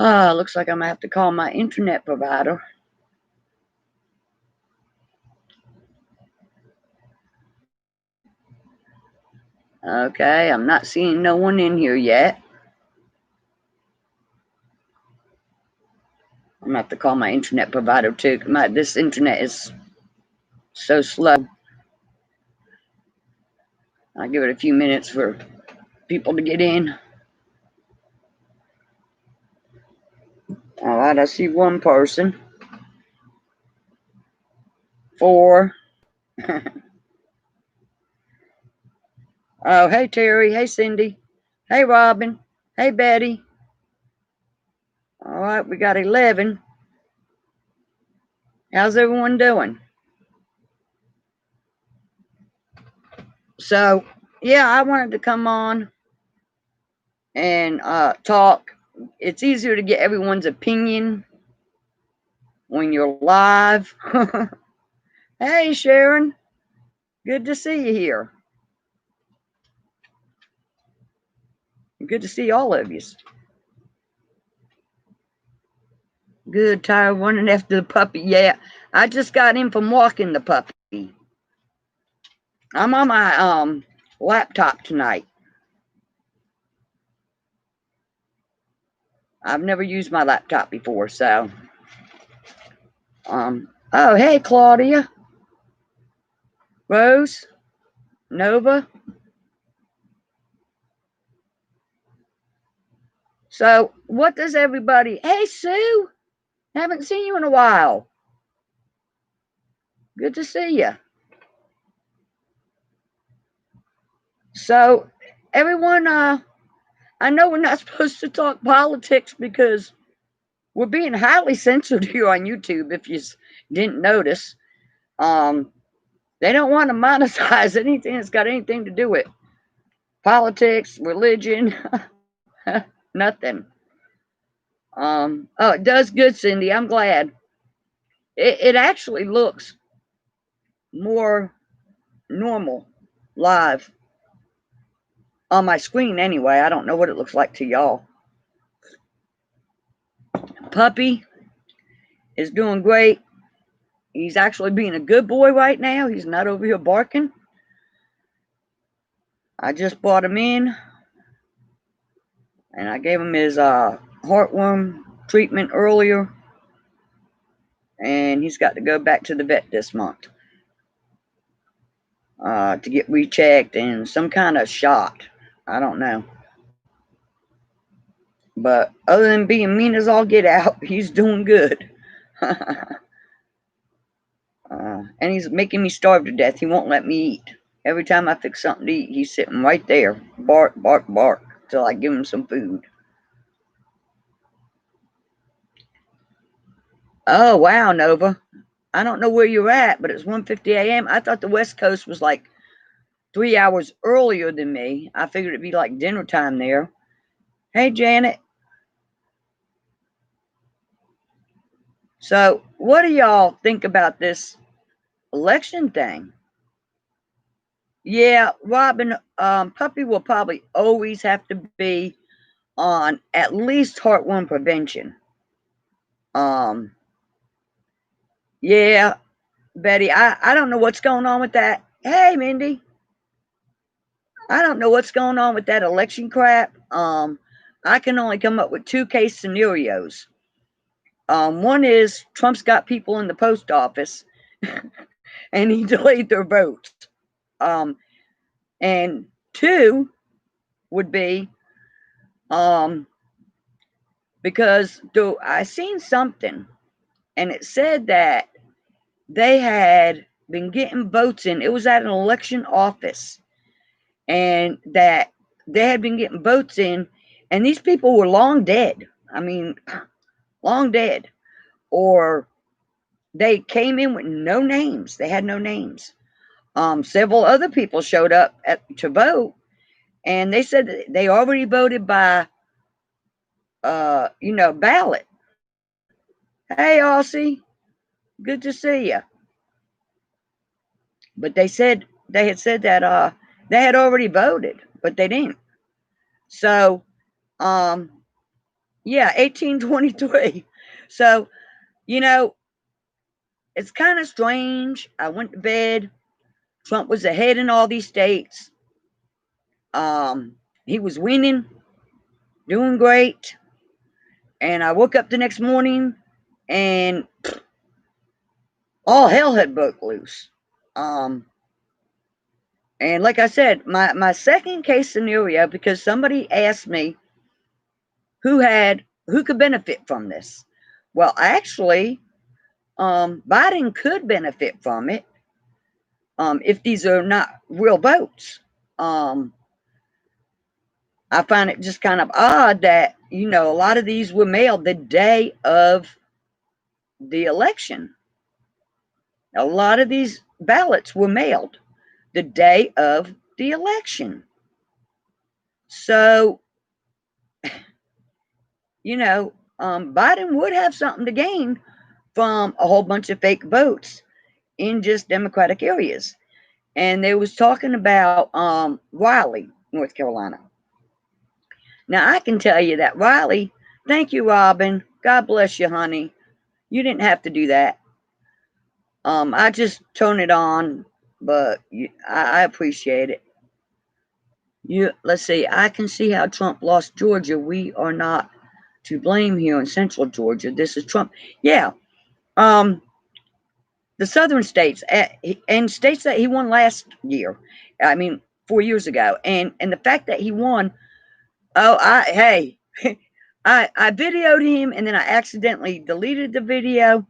Looks like I'm going to have to call my internet provider. Okay, I'm not seeing no one in here yet. I'm going to have to call my internet provider too. This internet is so slow. I'll give it a few minutes for people to get in. All right, I see one person. 4. Oh, hey, Terry. Hey, Cindy. Hey, Robin. Hey, Betty. All right, we got 11. How's everyone doing? So, yeah, I wanted to come on and talk. It's easier to get everyone's opinion when you're live. Hey, Sharon. Good to see you here. Good to see all of you. Good, tired running after the puppy. Yeah, I just got in from walking the puppy. I'm on my laptop tonight. I've never used my laptop before, so oh, hey, Claudia, Rose, Nova. So what does everybody? Hey, Sue, haven't seen you in a while. Good to see you. So everyone, I know we're not supposed to talk politics because we're being highly censored here on YouTube. If you didn't notice, they don't want to monetize anything that's got anything to do with politics, religion, nothing. Oh, it does good, Cindy. I'm glad. It actually looks more normal live on my screen anyway. I don't know what it looks like to y'all. Puppy is doing great. He's actually being a good boy right now. He's not over here barking. I just brought him in and I gave him his heartworm treatment earlier. And he's got to go back to the vet this month to get rechecked and some kind of shot. I don't know. But other than being mean as all get out, he's doing good. And he's making me starve to death. He won't let me eat. Every time I fix something to eat, he's sitting right there. Bark, bark, bark, till I give him some food. Oh, wow, Nova. I don't know where you're at, but it's 1:50 a.m. I thought the West Coast was like 3 hours earlier than me. I figured it'd be like dinner time there. Hey, Janet. So, what do y'all think about this election thing? Yeah, Robin, Puppy will probably always have to be on at least heartworm prevention. Um, yeah, Betty, I don't know what's going on with that. Hey, Mindy, I don't know what's going on with that election crap. I can only come up with 2 case scenarios. One is Trump's got people in the post office and he delayed their votes. And 2 would be because I seen something and it said that they had been getting votes in. It was at an election office, and that they had been getting votes in, and these people were long dead. I mean, long dead, or they came in with no names. They had no names. Several other people showed up to vote, and they said that they already voted by, ballot. Hey, Aussie, good to see you. But they had said that they had already voted, but they didn't. So, um, Yeah, 1823. So, you know, it's kind of strange. I went to bed. Trump was ahead in all these states. He was winning, doing great. And I woke up the next morning and all hell had broke loose. Um, and like I said, my second case scenario, because somebody asked me who could benefit from this. Well, actually, Biden could benefit from it if these are not real votes. Um, I find it just kind of odd that, a lot of these were mailed the day of the election. A lot of these ballots were mailed the day of the election. So, Biden would have something to gain from a whole bunch of fake votes in just Democratic areas. And they was talking about Raleigh, North Carolina. Now I can tell you that Raleigh, thank you, Robin. God bless you, honey. You didn't have to do that. I just turn it on, but I appreciate it. Let's see. I can see how Trump lost Georgia. We are not to blame here in Central Georgia. This is Trump. Yeah. Um, the southern states and states that he won last year. I mean, 4 years ago, and the fact that he won. Oh, I videoed him and then I accidentally deleted the video.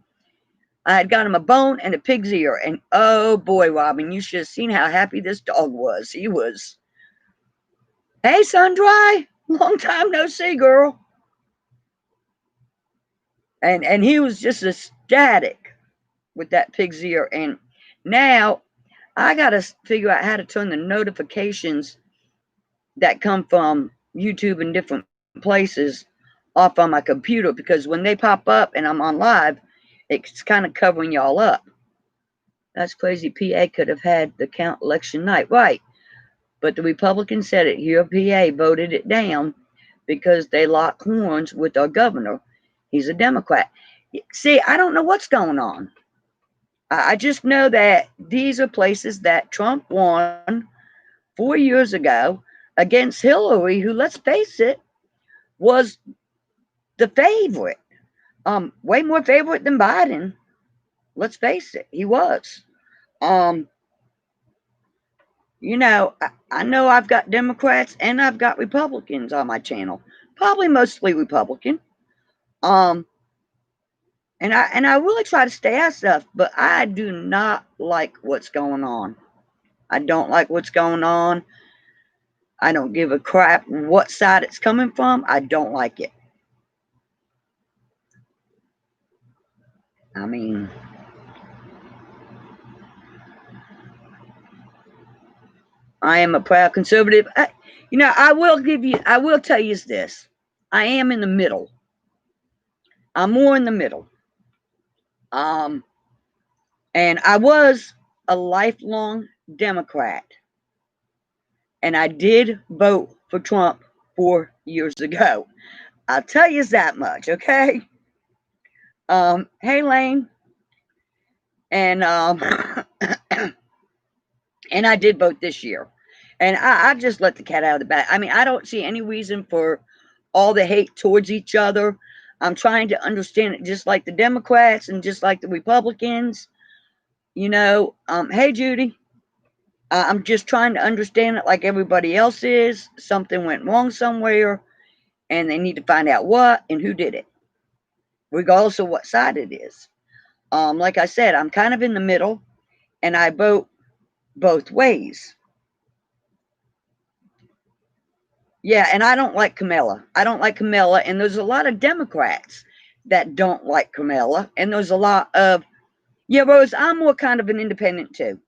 I had got him a bone and a pig's ear, and oh boy, Robin, you should have seen how happy this dog was. He was, hey, Sundry, long time no see, girl. And he was just ecstatic with that pig's ear. And now I got to figure out how to turn the notifications that come from YouTube and different places off on my computer, because when they pop up and I'm on live, it's kind of covering y'all up. That's crazy. PA could have had the count election night. Right. But the Republicans said it here. PA voted it down because they locked horns with our governor. He's a Democrat. See, I don't know what's going on. I just know that these are places that Trump won 4 years ago against Hillary, who, let's face it, was the favorite. Way more favorite than Biden. Let's face it, he was. Um, I know I've got Democrats and I've got Republicans on my channel. Probably mostly Republican. Um, and I really try to stay out of stuff, but I do not like what's going on. I don't like what's going on. I don't give a crap what side it's coming from. I don't like it. I mean, I am a proud conservative. I will tell you this. I am in the middle. I'm more in the middle. Um, and I was a lifelong Democrat. And I did vote for Trump 4 years ago. I'll tell you that much, okay? Hey, Lane. And and I did vote this year. And I just let the cat out of the bag. I mean, I don't see any reason for all the hate towards each other. I'm trying to understand it just like the Democrats and just like the Republicans. Hey, Judy. I'm just trying to understand it like everybody else is. Something went wrong somewhere, and they need to find out what and who did it, regardless of what side it is. Like I said, I'm kind of in the middle, and I vote both ways. Yeah, and I don't like Kamala. I don't like Kamala, and there's a lot of Democrats that don't like Kamala, and there's a lot of, yeah, Rose, I'm more kind of an independent too.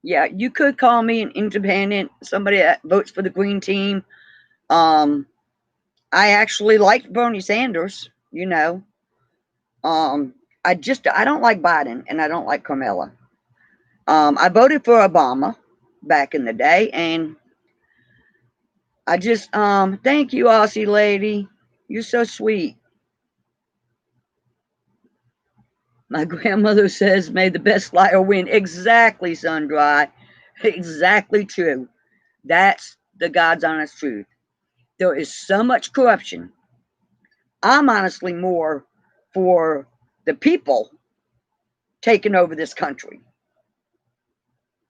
Yeah, you could call me an independent, somebody that votes for the Green Team. I actually liked Bernie Sanders, I don't like Biden and I don't like Kamala. I voted for Obama back in the day, and I just thank you, Aussie lady. You're so sweet. My grandmother says, may the best liar win. Exactly, Sun-Dry. Exactly true. That's the God's honest truth. There is so much corruption. I'm honestly more for the people taking over this country.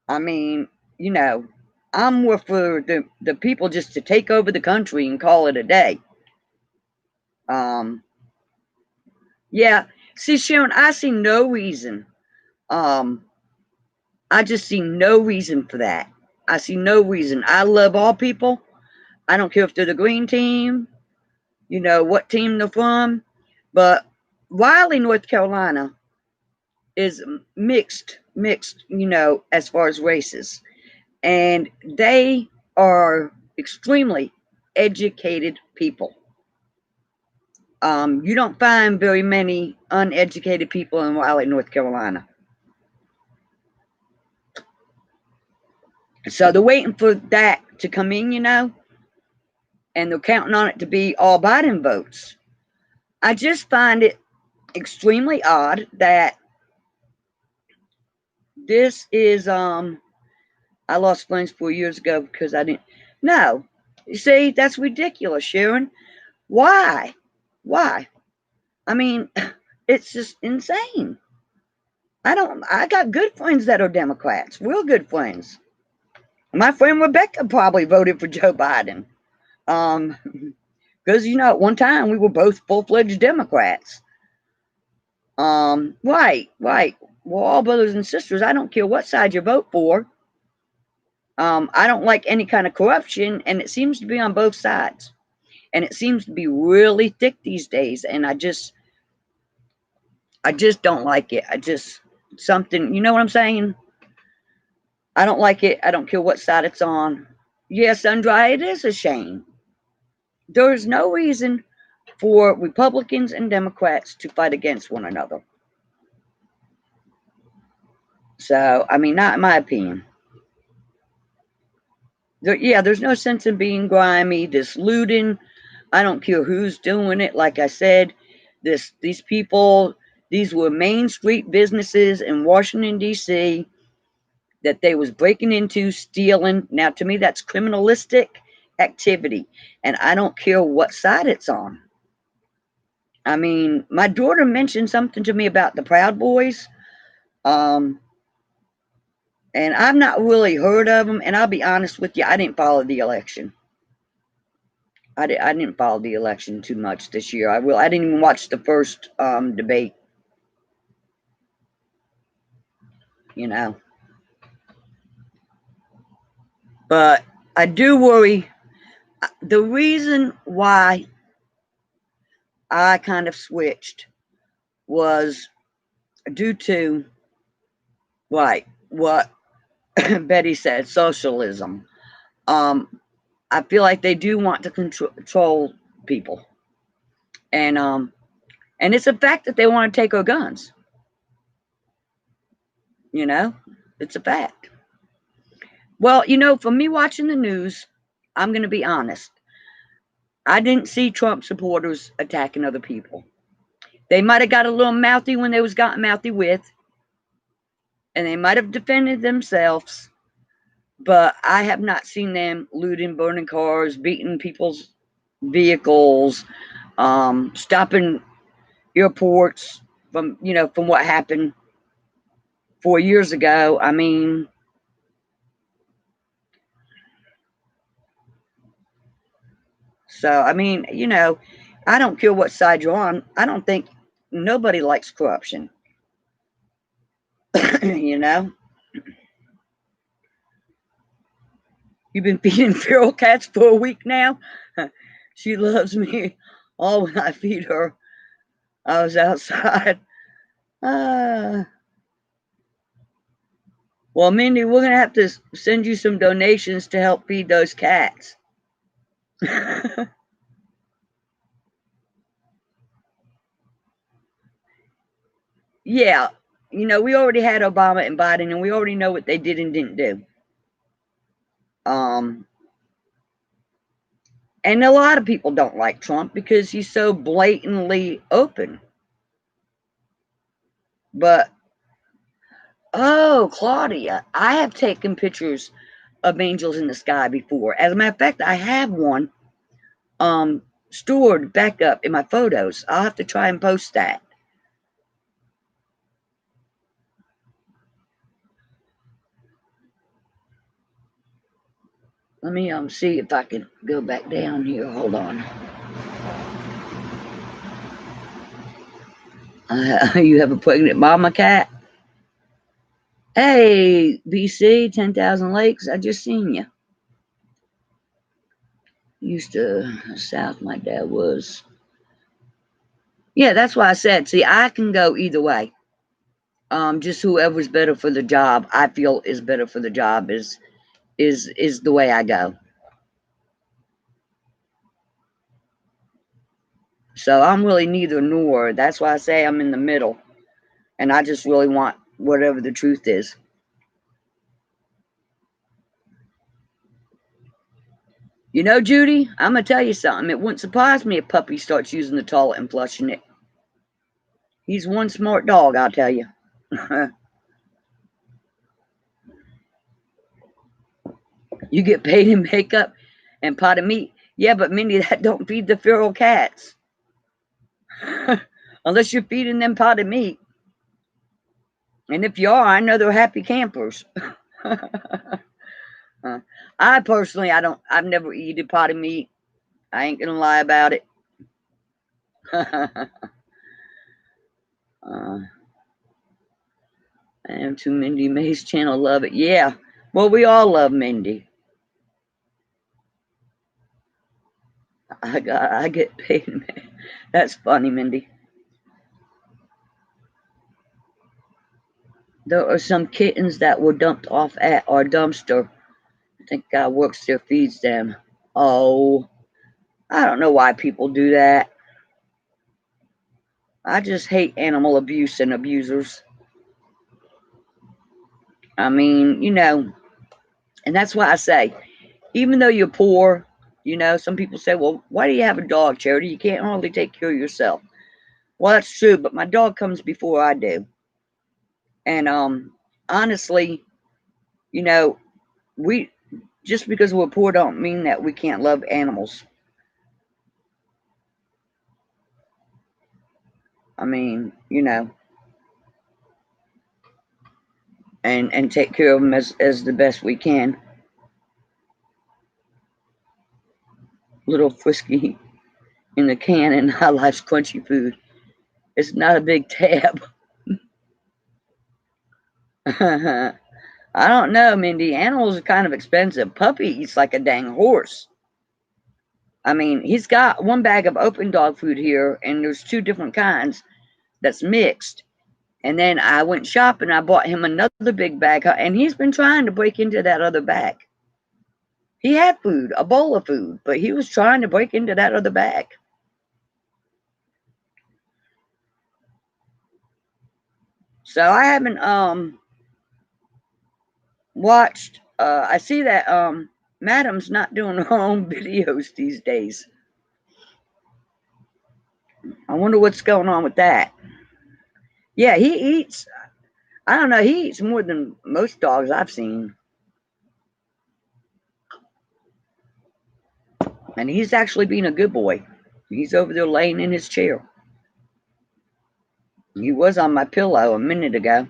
I mean, you know, I'm more for the people just to take over the country and call it a day. Yeah. See, Sharon, I see no reason. I just see no reason for that. I see no reason. I love all people. I don't care if they're the green team, you know, what team they're from. But Raleigh, North Carolina is mixed, you know, as far as races. And they are extremely educated people. You don't find very many uneducated people in Raleigh, North Carolina. So they're waiting for that to come in, you know, and they're counting on it to be all Biden votes. I just find it extremely odd that this is I lost friends 4 years ago because I didn't. No, you see, that's ridiculous, Sharon. Why? Why? I mean, it's just insane. I got good friends that are Democrats, real good friends. My friend Rebecca probably voted for Joe Biden. Because, you know, at one time we were both full-fledged Democrats. Right. We're all brothers and sisters. I don't care what side you vote for. I don't like any kind of corruption, and it seems to be on both sides. And it seems to be really thick these days, and I just don't like it. Something, you know what I'm saying? I don't like it. I don't care what side it's on. Yes, Sun-Dry, it is a shame. There is no reason for Republicans and Democrats to fight against one another. So, I mean, not in my opinion. There's no sense in being grimy, this looting. I don't care who's doing it. Like I said, these people, these were Main Street businesses in Washington, D.C. that they was breaking into, stealing. Now, to me, that's criminalistic activity, and I don't care what side it's on. I mean, my daughter mentioned something to me about the Proud Boys, and I've not really heard of them. And I'll be honest with you, I didn't follow the election. I didn't follow the election too much this year. I didn't even watch the first debate. You know, but I do worry. The reason why I kind of switched was due to what Betty said, socialism. I feel like they do want to control people, and it's a fact that they want to take our guns. You know, it's a fact. Well, you know, for me watching the news, I'm going to be honest. I didn't see Trump supporters attacking other people. They might have got a little mouthy when they was gotten mouthy with, and they might have defended themselves, but I have not seen them looting, burning cars, beating people's vehicles, stopping airports from what happened 4 years ago. I mean, so I mean, I don't care what side you're on. I don't think nobody likes corruption. you know, you've been feeding feral cats for a week now. She loves me. All when I feed her, I was outside. Well, Mindy, we're gonna have to send you some donations to help feed those cats. Yeah, we already had Obama and Biden, and we already know what they did and didn't do. And a lot of people don't like Trump because he's so blatantly open. But, oh, Claudia, I have taken pictures of angels in the sky before. As a matter of fact, I have one stored back up in my photos. I'll have to try and post that. Let me see if I can go back down here. Hold on. You have a pregnant mama cat? Hey, BC, 10,000 Lakes. I just seen you. Used to south my dad was. Yeah, that's why I said, see, I can go either way. Just whoever's better for the job, I feel is better for the job is the way I go. So I'm really neither nor. That's why I say I'm in the middle. And I just really want whatever the truth is. You know, Judy, I'm going to tell you something. It wouldn't surprise me if Puppy starts using the toilet and flushing it. He's one smart dog, I'll tell you. You get paid in makeup and pot of meat. Yeah, but Mindy, that don't feed the feral cats. Unless you're feeding them pot of meat. And if you are, I know they're happy campers. I personally, I've never eaten pot of meat. I ain't gonna lie about it. I am to Mindy May's channel. Love it. Yeah. Well, we all love Mindy. I get paid. That's funny, Mindy. There are some kittens that were dumped off at our dumpster. I think God works there, feeds them. Oh, I don't know why people do that. I just hate animal abuse and abusers. I mean, and that's why I say, even though you're poor, some people say, well, why do you have a dog, Charity? You can't hardly take care of yourself. Well, that's true, but my dog comes before I do. And honestly, we just because we're poor don't mean that we can't love animals. I mean, and take care of them as the best we can. Little Frisky in the can and High Life's crunchy food. It's not a big tab. I don't know, Mindy. Animals are kind of expensive. Puppy eats like a dang horse. I mean, he's got one bag of open dog food here, and there's 2 different kinds that's mixed. And then I went shopping. I bought him another big bag, and he's been trying to break into that other bag. He had food, a bowl of food, but he was trying to break into that other bag. So I haven't watched. I see that Madam's not doing her own videos these days. I wonder what's going on with that. Yeah, he eats. I don't know. He eats more than most dogs I've seen. And he's actually being a good boy. He's over there laying in his chair. He was on my pillow a minute ago.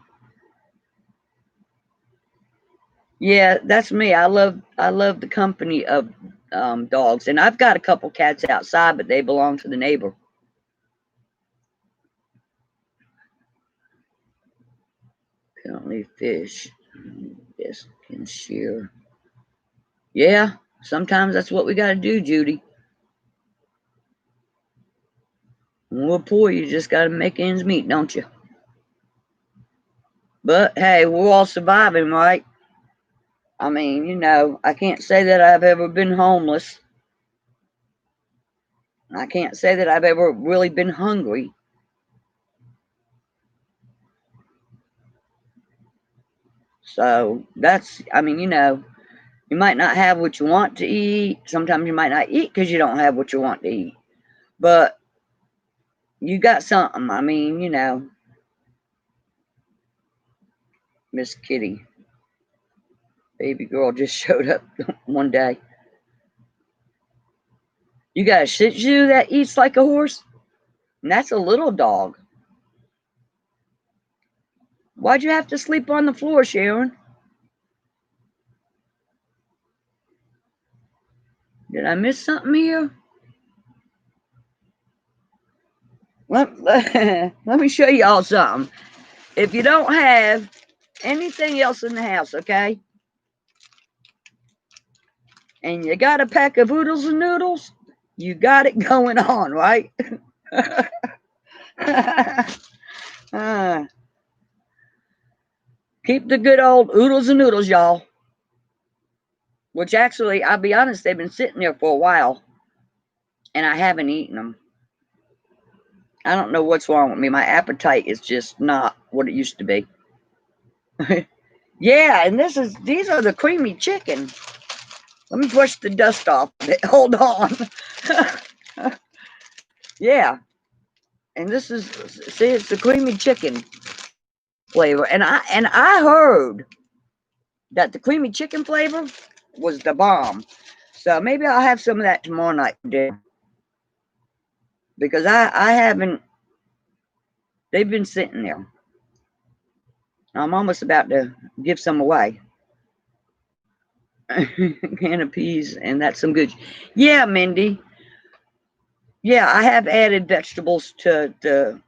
Yeah, that's me. I love the company of dogs, and I've got a couple cats outside, but they belong to the neighbor. Currently fish. Yes, can shear. Yeah, sometimes that's what we got to do, Judy. When we're poor, you just got to make ends meet, don't you? But hey, we're all surviving, right? I mean, I can't say that I've ever been homeless. I can't say that I've ever really been hungry. So that's, I mean, You might not have what you want to eat. Sometimes you might not eat because you don't have what you want to eat. But you got something. I mean, you know, Miss Kitty, baby girl, just showed up one day. You got a Shih Tzu that eats like a horse? And that's a little dog. Why'd you have to sleep on the floor, Sharon? Did I miss something here? Let me show y'all something. If you don't have anything else in the house, okay, and you got a pack of oodles and noodles, you got it going on, right? Keep the good old oodles and noodles, y'all. Which actually, I'll be honest, they've been sitting there for a while, and I haven't eaten them. I don't know what's wrong with me. My appetite is just not what it used to be. Yeah, and these are the creamy chicken. Let me brush the dust off. Hold on. Yeah, and this is, see, it's the creamy chicken flavor, and I heard that the creamy chicken flavor was the bomb. So maybe I'll have some of that tomorrow night for dinner, because I haven't. They've been sitting there. I'm almost about to give some away. Can of peas, and that's some good. Yeah, Mindy. Yeah, I have added vegetables to the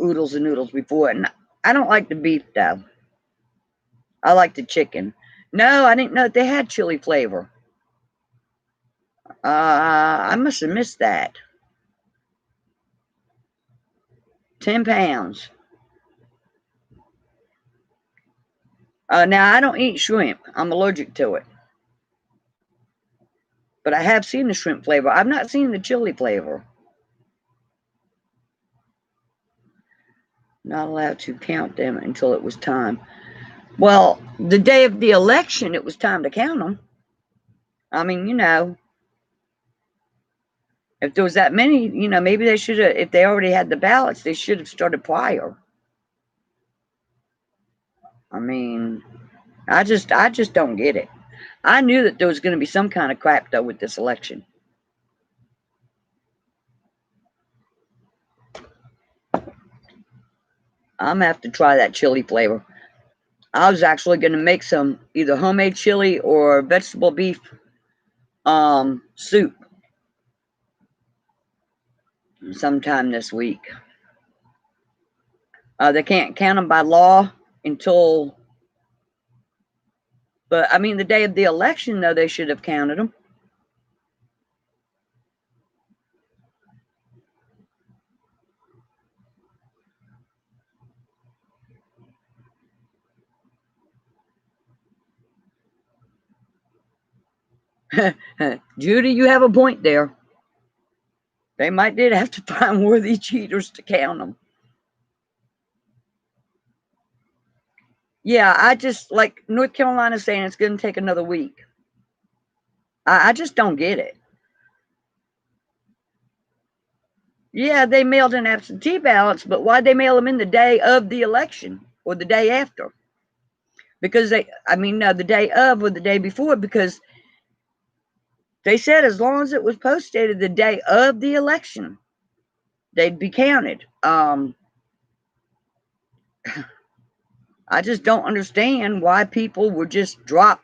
oodles and noodles before, and I don't like the beef though. I like the chicken. No, I didn't know they had chili flavor. I must have missed that. 10 pounds. Now I don't eat shrimp. I'm allergic to it. But I have seen the shrimp flavor. I've not seen the chili flavor. Not allowed to count them until it was time. Well, the day of the election, it was time to count them. I mean, you know, if there was that many, you know, maybe they should have, if they already had the ballots, they should have started prior. I mean, I just don't get it. I knew that there was going to be some kind of crap though with this election. I'm gonna have to try that chili flavor. I was actually going to make some either homemade chili or vegetable beef soup sometime this week. They can't count them by law until, but I mean, the day of the election, though, they should have counted them. Judy, you have a point there. They might did have to find worthy cheaters to count them. Yeah, I just like North Carolina saying it's going to take another week. I just don't get it. Yeah, they mailed in absentee ballots, but why'd they mail them in the day of the election or the day after? Because the day of or the day before, because they said as long as it was posted the day of the election, they'd be counted. I just don't understand why people would just drop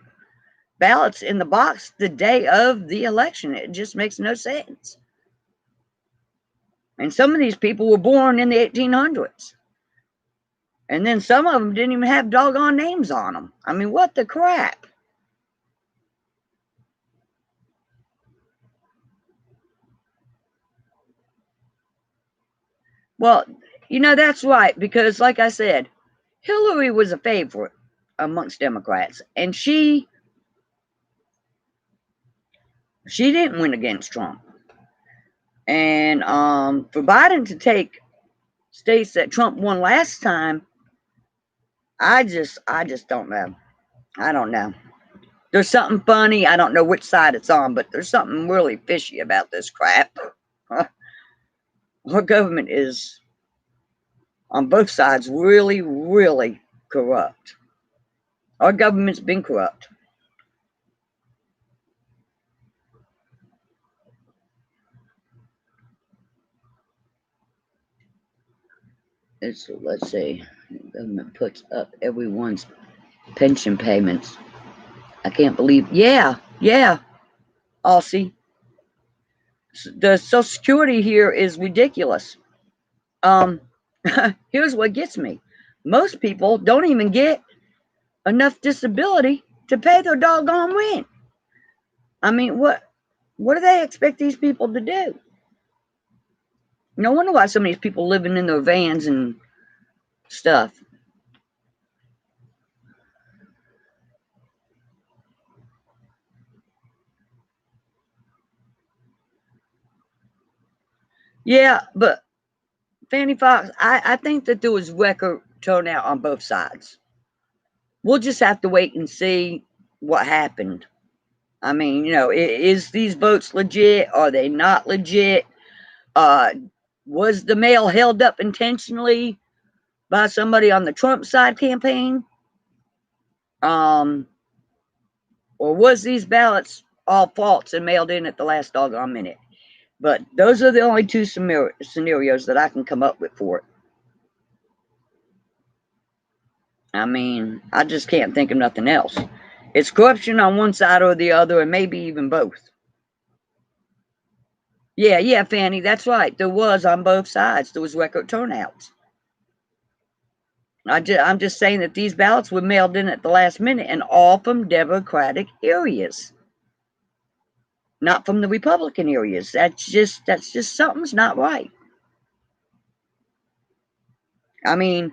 ballots in the box the day of the election. It just makes no sense. And some of these people were born in the 1800s. And then some of them didn't even have doggone names on them. I mean, what the crap? Well, you know, that's right, because like I said, Hillary was a favorite amongst Democrats, and she didn't win against Trump. And for Biden to take states that Trump won last time, I just don't know. I don't know. There's something funny. I don't know which side it's on, but there's something really fishy about this crap. Our government is, on both sides, really, really corrupt. Our government's been corrupt. Let's see. The government puts up everyone's pension payments. I can't believe. Yeah, Aussie. The Social Security here is ridiculous. Here's what gets me. Most people don't even get enough disability to pay their doggone rent. I mean, what do they expect these people to do? No wonder why some of these people living in their vans and stuff. Yeah, but Fanny Fox, I think that there was record turnout on both sides. We'll just have to wait and see what happened. I mean, is these votes legit? Are they not legit? Was the mail held up intentionally by somebody on the Trump side campaign? Or was these ballots all false and mailed in at the last doggone minute? But those are the only two scenarios that I can come up with for it. I mean, I just can't think of nothing else. It's corruption on one side or the other, and maybe even both. Yeah, Fanny, that's right. There was on both sides. There was record turnouts. I'm just saying that these ballots were mailed in at the last minute, and all from Democratic areas, not from the Republican areas. That's just something's not right. I mean,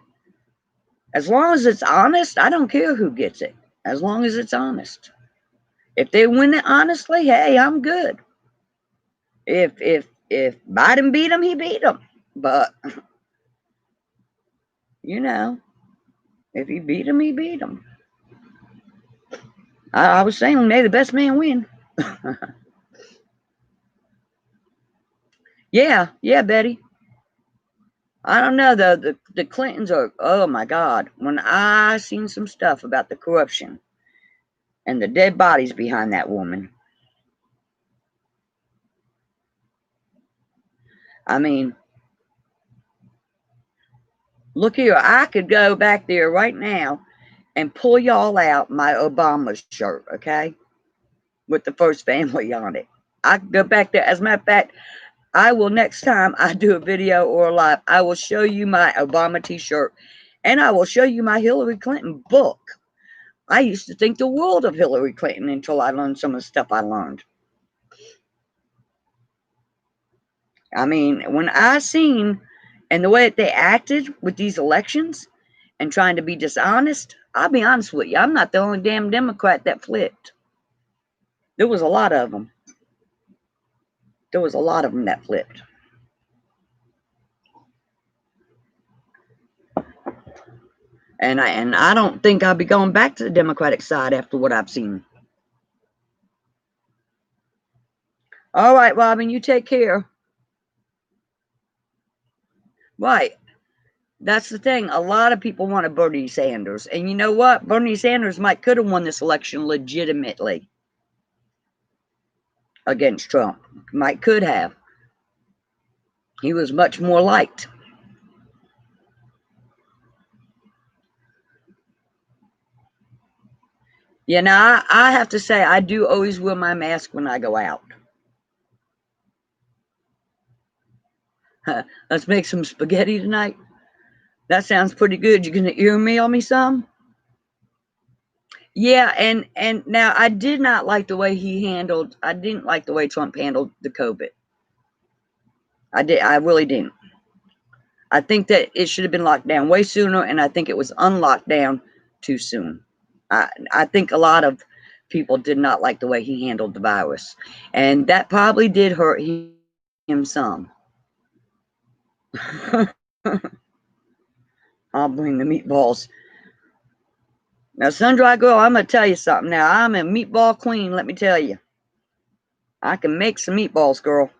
as long as it's honest, I don't care who gets it. As long as it's honest. If they win it honestly, hey, I'm good. If Biden beat him, he beat him. But if he beat him, he beat him. I was saying, may the best man win. Yeah, Betty. I don't know though. The Clintons are, oh my God. When I seen some stuff about the corruption and the dead bodies behind that woman, I mean, look here. I could go back there right now and pull y'all out my Obama shirt, okay, with the first family on it. I could go back there. As a matter of fact, I will, next time I do a video or a live, I will show you my Obama t-shirt, and I will show you my Hillary Clinton book. I used to think the world of Hillary Clinton until I learned some of the stuff I learned. I mean, when I seen and the way that they acted with these elections and trying to be dishonest, I'll be honest with you, I'm not the only damn Democrat that flipped. There was a lot of them. There was a lot of them that flipped. And I don't think I'll be going back to the Democratic side after what I've seen. All right, Robin, you take care. Right. That's the thing. A lot of people wanted Bernie Sanders. And you know what? Bernie Sanders could have won this election legitimately against Trump. Could have. He was much more liked. Yeah, now I have to say, I do always wear my mask when I go out. Let's make some spaghetti tonight. That sounds pretty good. You gonna earmail me some? Yeah, and now I did not like the way I didn't like the way Trump handled the COVID. I really didn't. I think that it should have been locked down way sooner, and I think it was unlocked down too soon. I think a lot of people did not like the way he handled the virus, and that probably did hurt him some. I'll bring the meatballs. Now, Sun-Dry Girl, I'm going to tell you something now. I'm a meatball queen, let me tell you. I can make some meatballs, girl.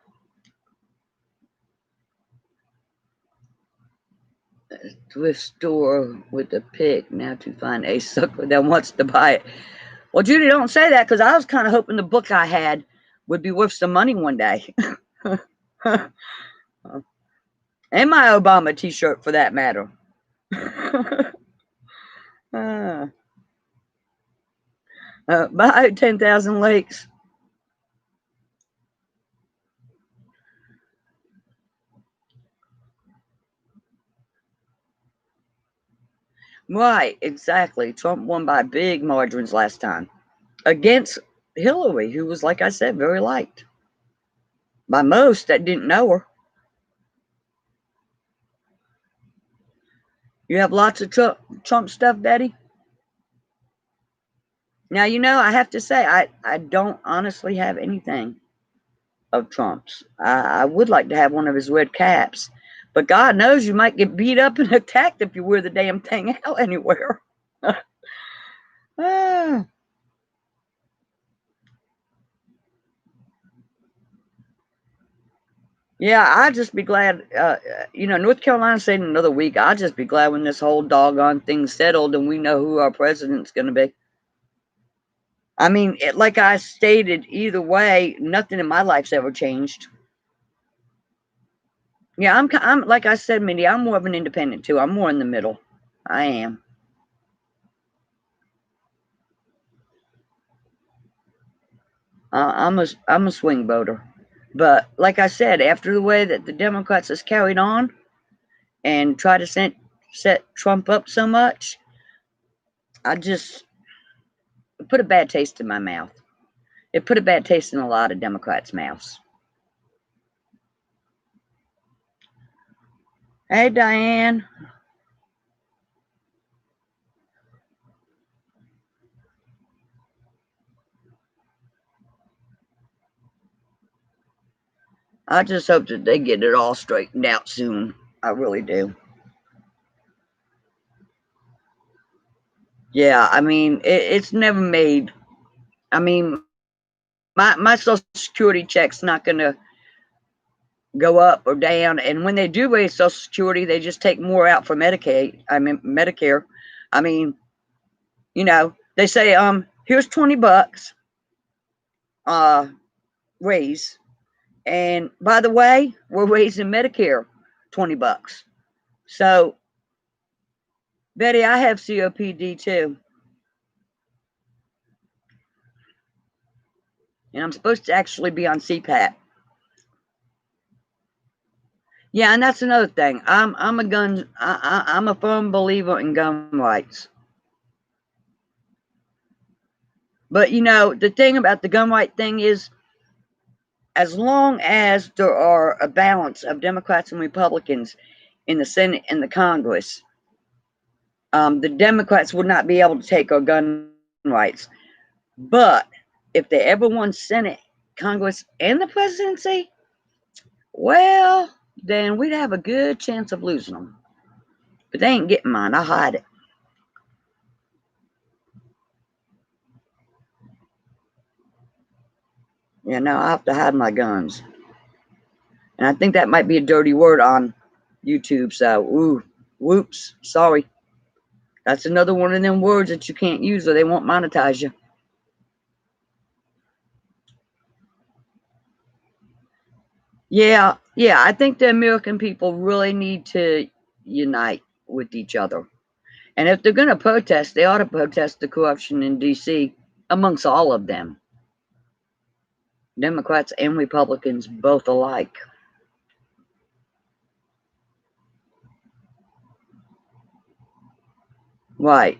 Thrift store with a pick now to find a sucker that wants to buy it. Well, Judy, don't say that, because I was kind of hoping the book I had would be worth some money one day. And my Obama t-shirt, for that matter. Buy 10,000 lakes. Right, exactly. Trump won by big margins last time against Hillary, who was, like I said, very liked by most that didn't know her. You have lots of Trump stuff, Betty? Now, I have to say, I don't honestly have anything of Trump's. I would like to have one of his red caps, but God knows you might get beat up and attacked if you wear the damn thing out anywhere. Ah. Yeah, I'd just be glad. North Carolina stayed another week. I'd just be glad when this whole doggone thing's settled and we know who our president's going to be. I mean, like I stated, either way, nothing in my life's ever changed. Yeah, I'm like I said, Mindy, I'm more of an independent too. I'm more in the middle. I am. I'm a swing voter. But like I said, after the way that the Democrats has carried on and try to set Trump up so much, I just put a bad taste in my mouth. It put a bad taste in a lot of Democrats' mouths. Hey, Diane. I just hope that they get it all straightened out soon. I really do. Yeah, I mean, it's never made. I mean, my Social Security check's not going to go up or down. And when they do raise Social Security, they just take more out for Medicaid. I mean, Medicare. I mean, they say, here's $20, raise. And by the way, we're raising Medicare $20. So, Betty, I have COPD too. And I'm supposed to actually be on CPAP. Yeah, and that's another thing. I'm a firm believer in gun rights. But the thing about the gun right thing is, as long as there are a balance of Democrats and Republicans in the Senate and the Congress, the Democrats would not be able to take our gun rights. But if they ever won Senate, Congress, and the presidency, well, then we'd have a good chance of losing them. But they ain't getting mine. I'll hide it. I have to hide my guns. And I think that might be a dirty word on YouTube. So, whoops, sorry. That's another one of them words that you can't use or they won't monetize you. Yeah, I think the American people really need to unite with each other. And if they're going to protest, they ought to protest the corruption in D.C. amongst all of them, Democrats and Republicans both alike. Right.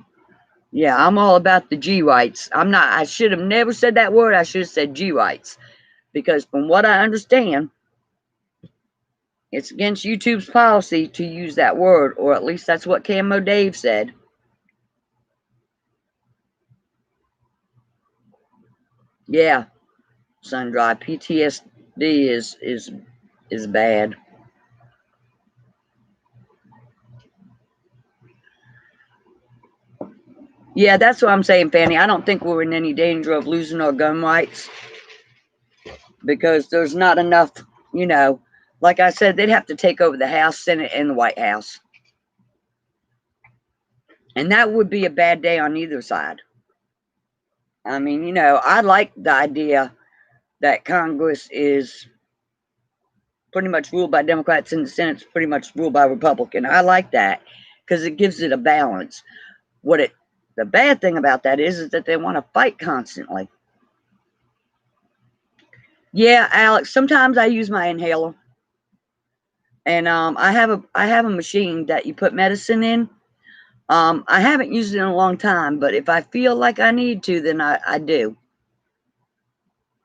Yeah, I'm all about the G rights. I should have never said that word. I should have said G rights. Because from what I understand, it's against YouTube's policy to use that word, or at least that's what Camo Dave said. Yeah, Sun-Dry. PTSD is bad. Yeah, that's what I'm saying, Fanny. I don't think we're in any danger of losing our gun rights because there's not enough, you know, like I said, they'd have to take over the House, Senate, and the White House. And that would be a bad day on either side. I mean, you know, I like the idea that Congress is pretty much ruled by Democrats and the Senate's pretty much ruled by Republican. I like that because it gives it a balance. The bad thing about that is that they want to fight constantly. Yeah, Alex, sometimes I use my inhaler. And I have a machine that you put medicine in. I haven't used it in a long time, but if I feel like I need to, then I do.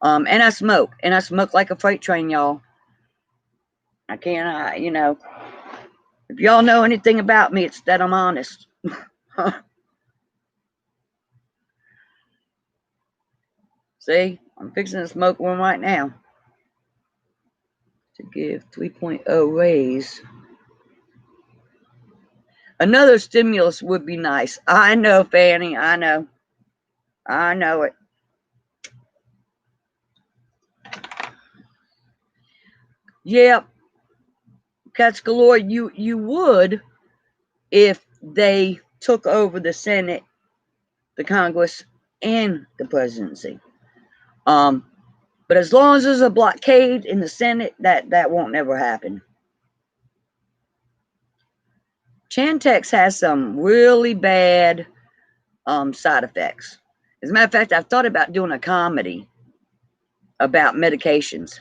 And I smoke like a freight train, y'all. I can't, you know, if y'all know anything about me, it's that I'm honest. See, I'm fixing to smoke one right now to give 3.0 raise. Another stimulus would be nice. I know, Fanny. I know. I know it. Yeah, Cats Galore, you would if they took over the Senate, the Congress, and the presidency. But as long as there's a blockade in the Senate, that won't never happen. Chantix has some really bad side effects. As a matter of fact, I've thought about doing a comedy about medications.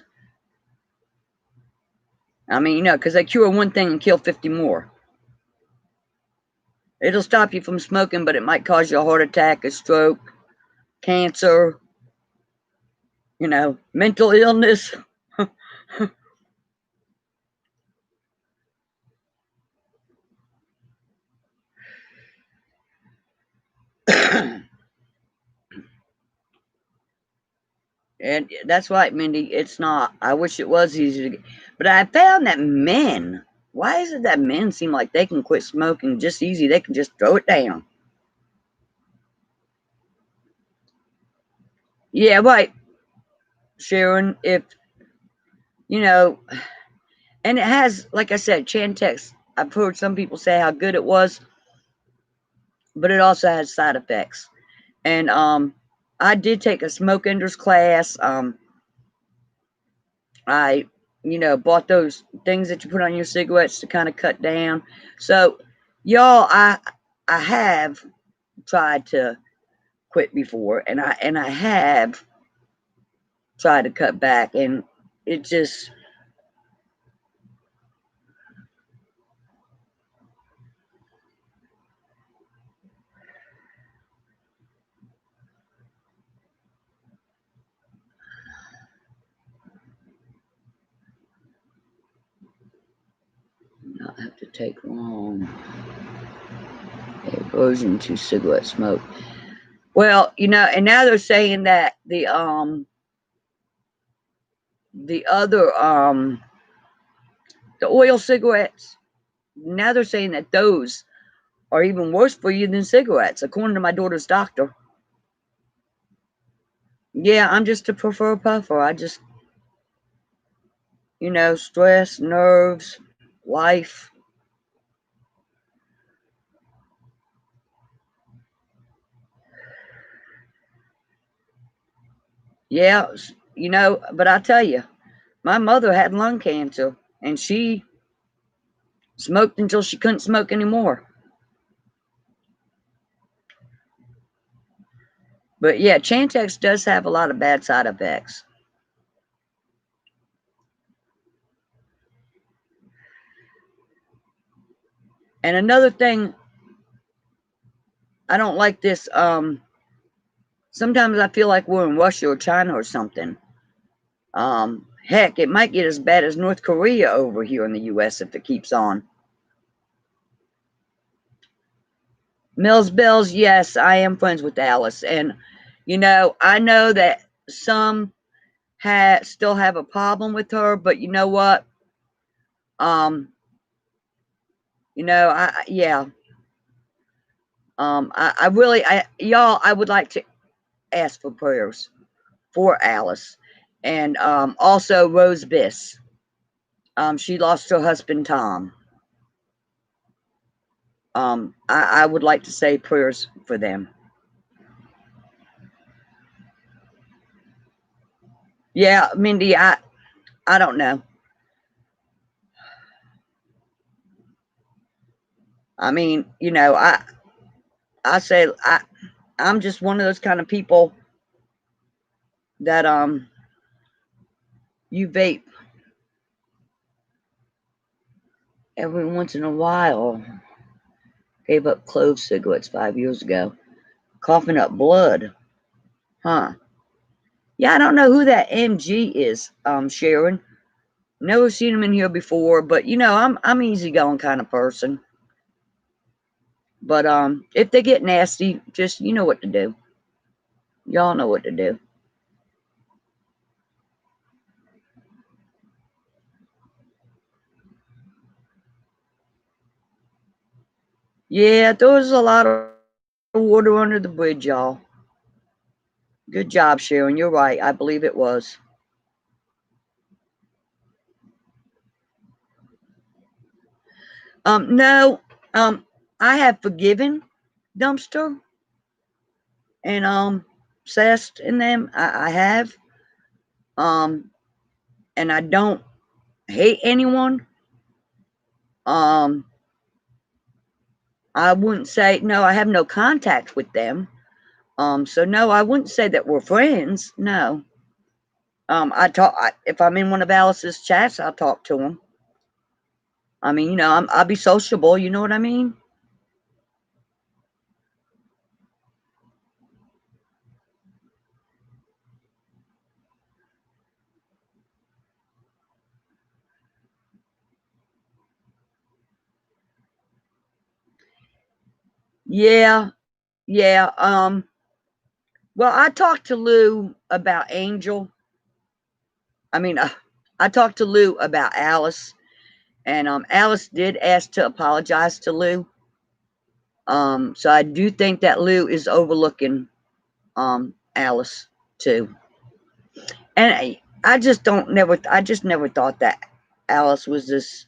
I mean, you know, because they cure one thing and kill 50 more. It'll stop you from smoking, but it might cause you a heart attack, a stroke, cancer, you know, mental illness. And that's right, Mindy. It's not. I wish it was easy to get. But I found that men, why is it that men seem like they can quit smoking just easy? They can just throw it down. Yeah, right, Sharon. If, you know, and it has, like I said, Chantix. I've heard some people say how good it was, but it also has side effects. And I did take a smoke enders class. I, you know, bought those things that you put on your cigarettes to kind of cut down. So, y'all, I have tried to quit before, and I have tried to cut back, and it just not have to take long. Aversion to cigarette smoke. Well, you know, and now they're saying that the other the oil cigarettes, now they're saying that those are even worse for you than cigarettes, according to my daughter's doctor. Yeah, I'm just a prefer puffer. I just, you know, stress, nerves, life. Yeah, you know, but I tell you, my mother had lung cancer and she smoked until she couldn't smoke anymore. But yeah, Chantix does have a lot of bad side effects. And another thing, I don't like this. Sometimes I feel like we're in Russia or China or something. Heck, it might get as bad as North Korea over here in the U.S. if it keeps on. Mills Bells, yes, I am friends with Alice, and you know, I know that some still have a problem with her, but you know what? Um, you know, yeah, Y'all, I would like to ask for prayers for Alice, and also Rose Biss. She lost her husband Tom. I would like to say prayers for them. Yeah, Mindy, I don't know. I mean, I say I'm just one of those kind of people that you vape every once in a while. Gave up clove cigarettes 5 years ago. Coughing up blood. Huh. Yeah, I don't know who that MG is, Sharon. Never seen him in here before, but I'm easygoing kind of person. But if they get nasty, just you know what to do. Y'all know what to do. Yeah, there was a lot of water under the bridge, y'all. Good job, Sharon. You're right. I believe it was. No, I have forgiven Dumpster and Cest in them. I have. And I don't hate anyone. Um, I wouldn't say no. I have no contact with them. So no, I wouldn't say that we're friends. No. If I'm in one of Alice's chats, I'll talk to them. I mean, I'll be sociable. You know what I mean? Yeah, yeah. Well, I talked to Lou about Angel. I mean, I talked to Lou about Alice, and Alice did ask to apologize to Lou. So I do think that Lou is overlooking Alice too. And I just never thought that Alice was this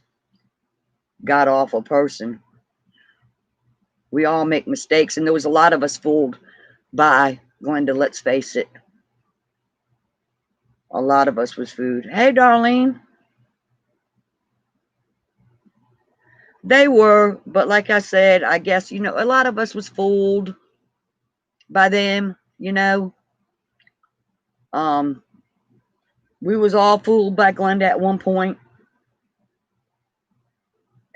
god awful person. We all make mistakes, and there was a lot of us fooled by Glenda, let's face it. A lot of us was fooled. Hey, Darlene. They were, but like I said, I guess, a lot of us was fooled by them. Um, we was all fooled by Glenda at one point.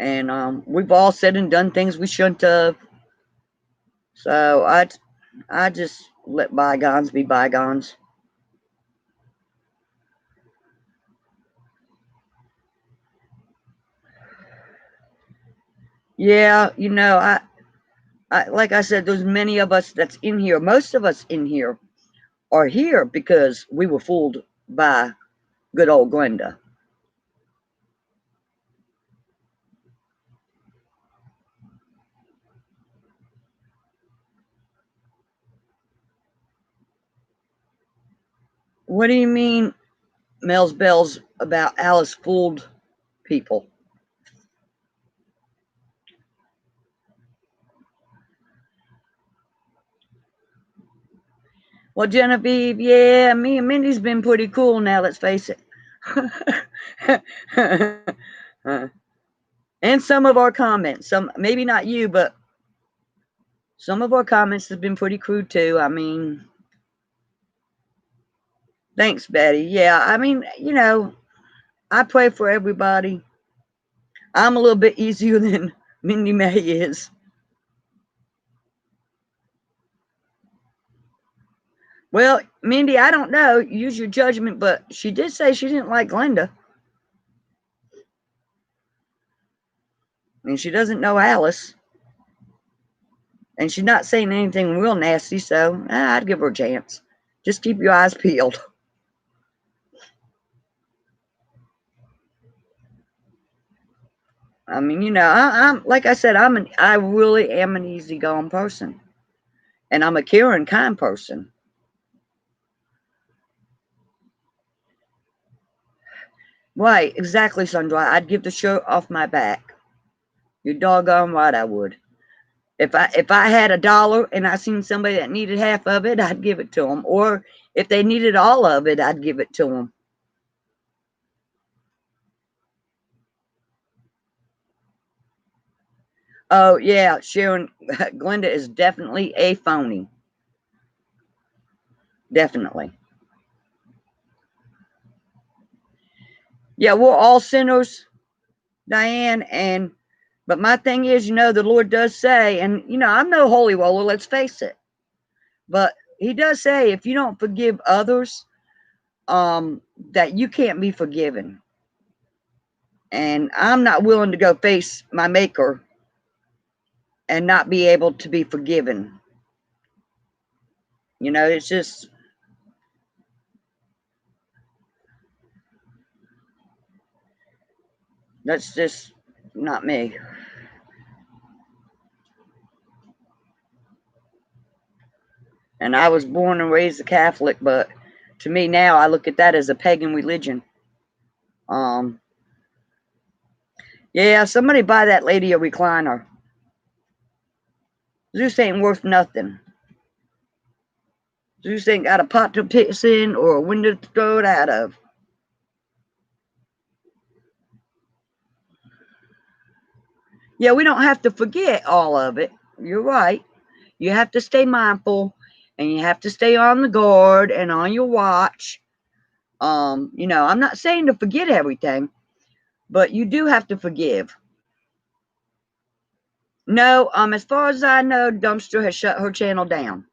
And we've all said and done things we shouldn't have. So I just let bygones be bygones. Yeah, I like I said, there's many of us that's in here. Most of us in here are here because we were fooled by good old Glenda. What do you mean, Mel's Bells, about Alice fooled people? Well, Genevieve, yeah, me and Mindy's been pretty cool now, let's face it. And some of our comments, some maybe not you, but some of our comments have been pretty crude too. I mean, thanks, Betty. Yeah, I mean, I pray for everybody. I'm a little bit easier than Mindy May is. Well, Mindy, I don't know. Use your judgment, but she did say she didn't like Glenda. And she doesn't know Alice. And she's not saying anything real nasty, so I'd give her a chance. Just keep your eyes peeled. I mean, you know, I'm like I said, I really am an easygoing person, and I'm a caring, kind person. Right, exactly, Sandra. I'd give the shirt off my back. You're doggone right, I would. If I had $1 and I seen somebody that needed half of it, I'd give it to them. Or if they needed all of it, I'd give it to them. Oh yeah, Sharon, Glenda is definitely a phony. Definitely. Yeah, we're all sinners, Diane, and but my thing is, you know, the Lord does say, and you know, I'm no holy roller, let's face it. But he does say if you don't forgive others, that you can't be forgiven. And I'm not willing to go face my maker and not be able to be forgiven. You know, it's just that's just not me. And I was born and raised a Catholic, but to me now I look at that as a pagan religion. Um, yeah, somebody buy that lady a recliner. Zeus ain't worth nothing. Zeus ain't got a pot to piss in or a window to throw it out of. Yeah, we don't have to forget all of it. You're right. You have to stay mindful and you have to stay on the guard and on your watch. You know, I'm not saying to forget everything, but you do have to forgive. No, as far as I know, Dumpster has shut her channel down.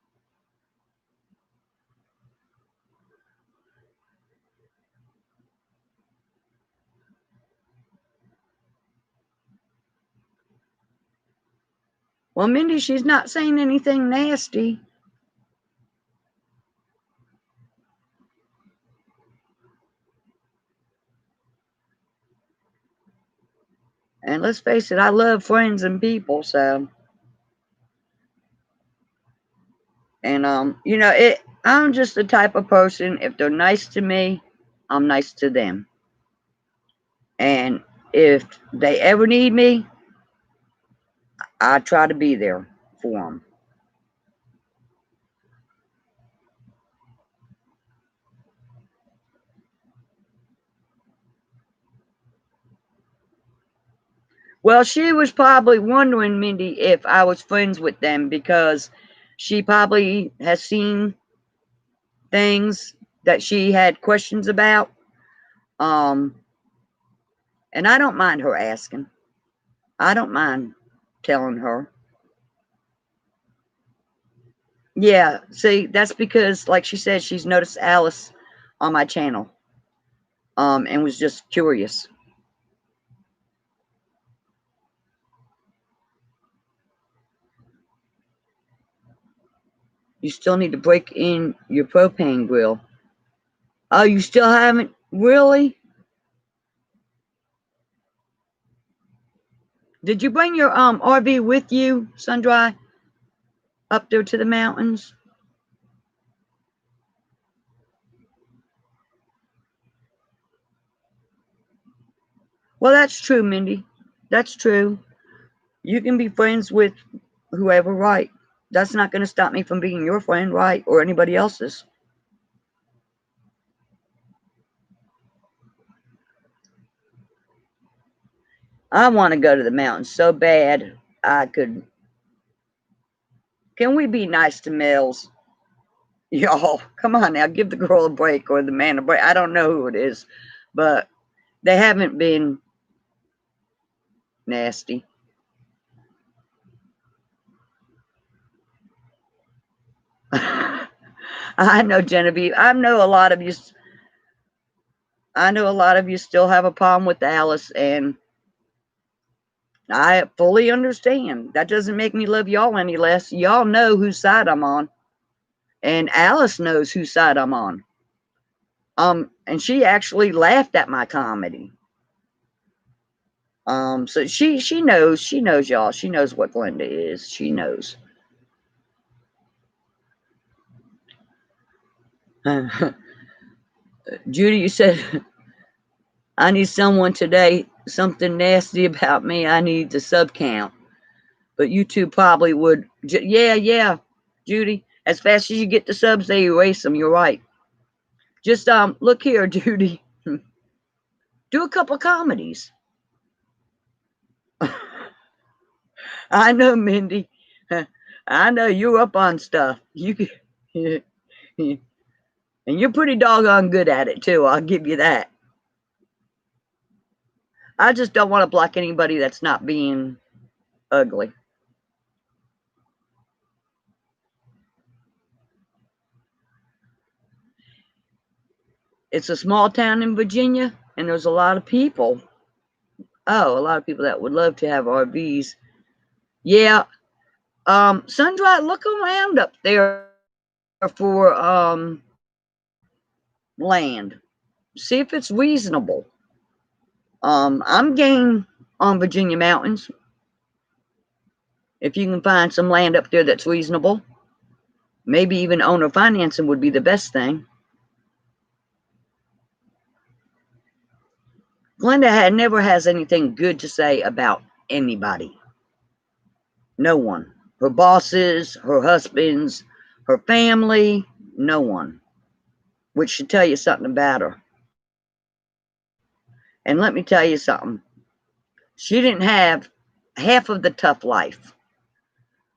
Well, Mindy, she's not saying anything nasty. And let's face it, I love friends and people, so and you know, I'm just the type of person, if they're nice to me, I'm nice to them. And if they ever need me, I try to be there for them. Well, she was probably wondering, Mindy, if I was friends with them because she probably has seen things that she had questions about. Um, and I don't mind her asking. I don't mind telling her. Yeah, see, that's because, like she said, she's noticed Alice on my channel, and was just curious. You still need to break in your propane grill. Oh, you still haven't? Really? Did you bring your RV with you, Sundry, up there to the mountains? Well, that's true, Mindy. That's true. You can be friends with whoever, right? That's not going to stop me from being your friend, right? Or anybody else's. I want to go to the mountains so bad I could. Can we be nice to Mills? Y'all, come on now, give the girl a break or the man a break. I don't know who it is, but they haven't been nasty. I know, Genevieve. I know a lot of you still have a problem with Alice, and I fully understand. That doesn't make me love y'all any less. Y'all know whose side I'm on, and Alice knows whose side I'm on. And she actually laughed at my comedy. So she knows y'all. She knows what Glenda is. She knows. Judy, you said I need someone today, something nasty about me. I need the sub count. But YouTube probably would. Yeah, Judy. As fast as you get the subs, they erase them. You're right. Just look here, Judy. Do a couple comedies. I know, Mindy. I know you're up on stuff. And you're pretty doggone good at it too. I'll give you that. I just don't want to block anybody that's not being ugly. It's a small town in Virginia, and there's a lot of people. Oh, a lot of people that would love to have RVs. Yeah. Sundry, look around up there for land. See if it's reasonable. I'm game on Virginia mountains. If you can find some land up there that's reasonable, maybe even owner financing would be the best thing. Glenda never has anything good to say about anybody. No one. Her bosses, her husbands, her family, no one. Which should tell you something about her. And let me tell you something. She didn't have half of the tough life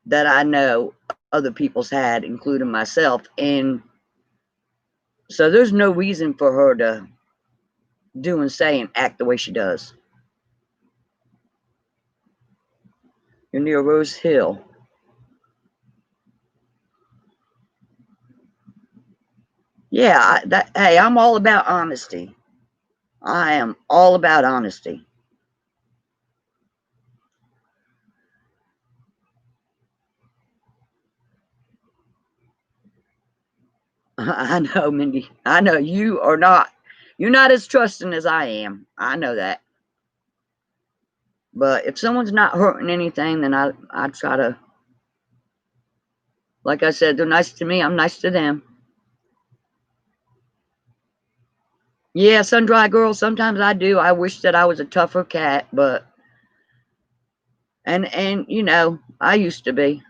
that I know other people's had, including myself. And so there's no reason for her to do and say and act the way she does. You're near Rose Hill. Yeah, hey, I'm all about honesty. I am all about honesty. I know, Mindy. I know you are not. You're not as trusting as I am. I know that. But if someone's not hurting anything, then I try to. Like I said, they're nice to me. I'm nice to them. Yeah, Sun-Dry Girl. Sometimes I do. I wish that I was a tougher cat, but and you know, I used to be.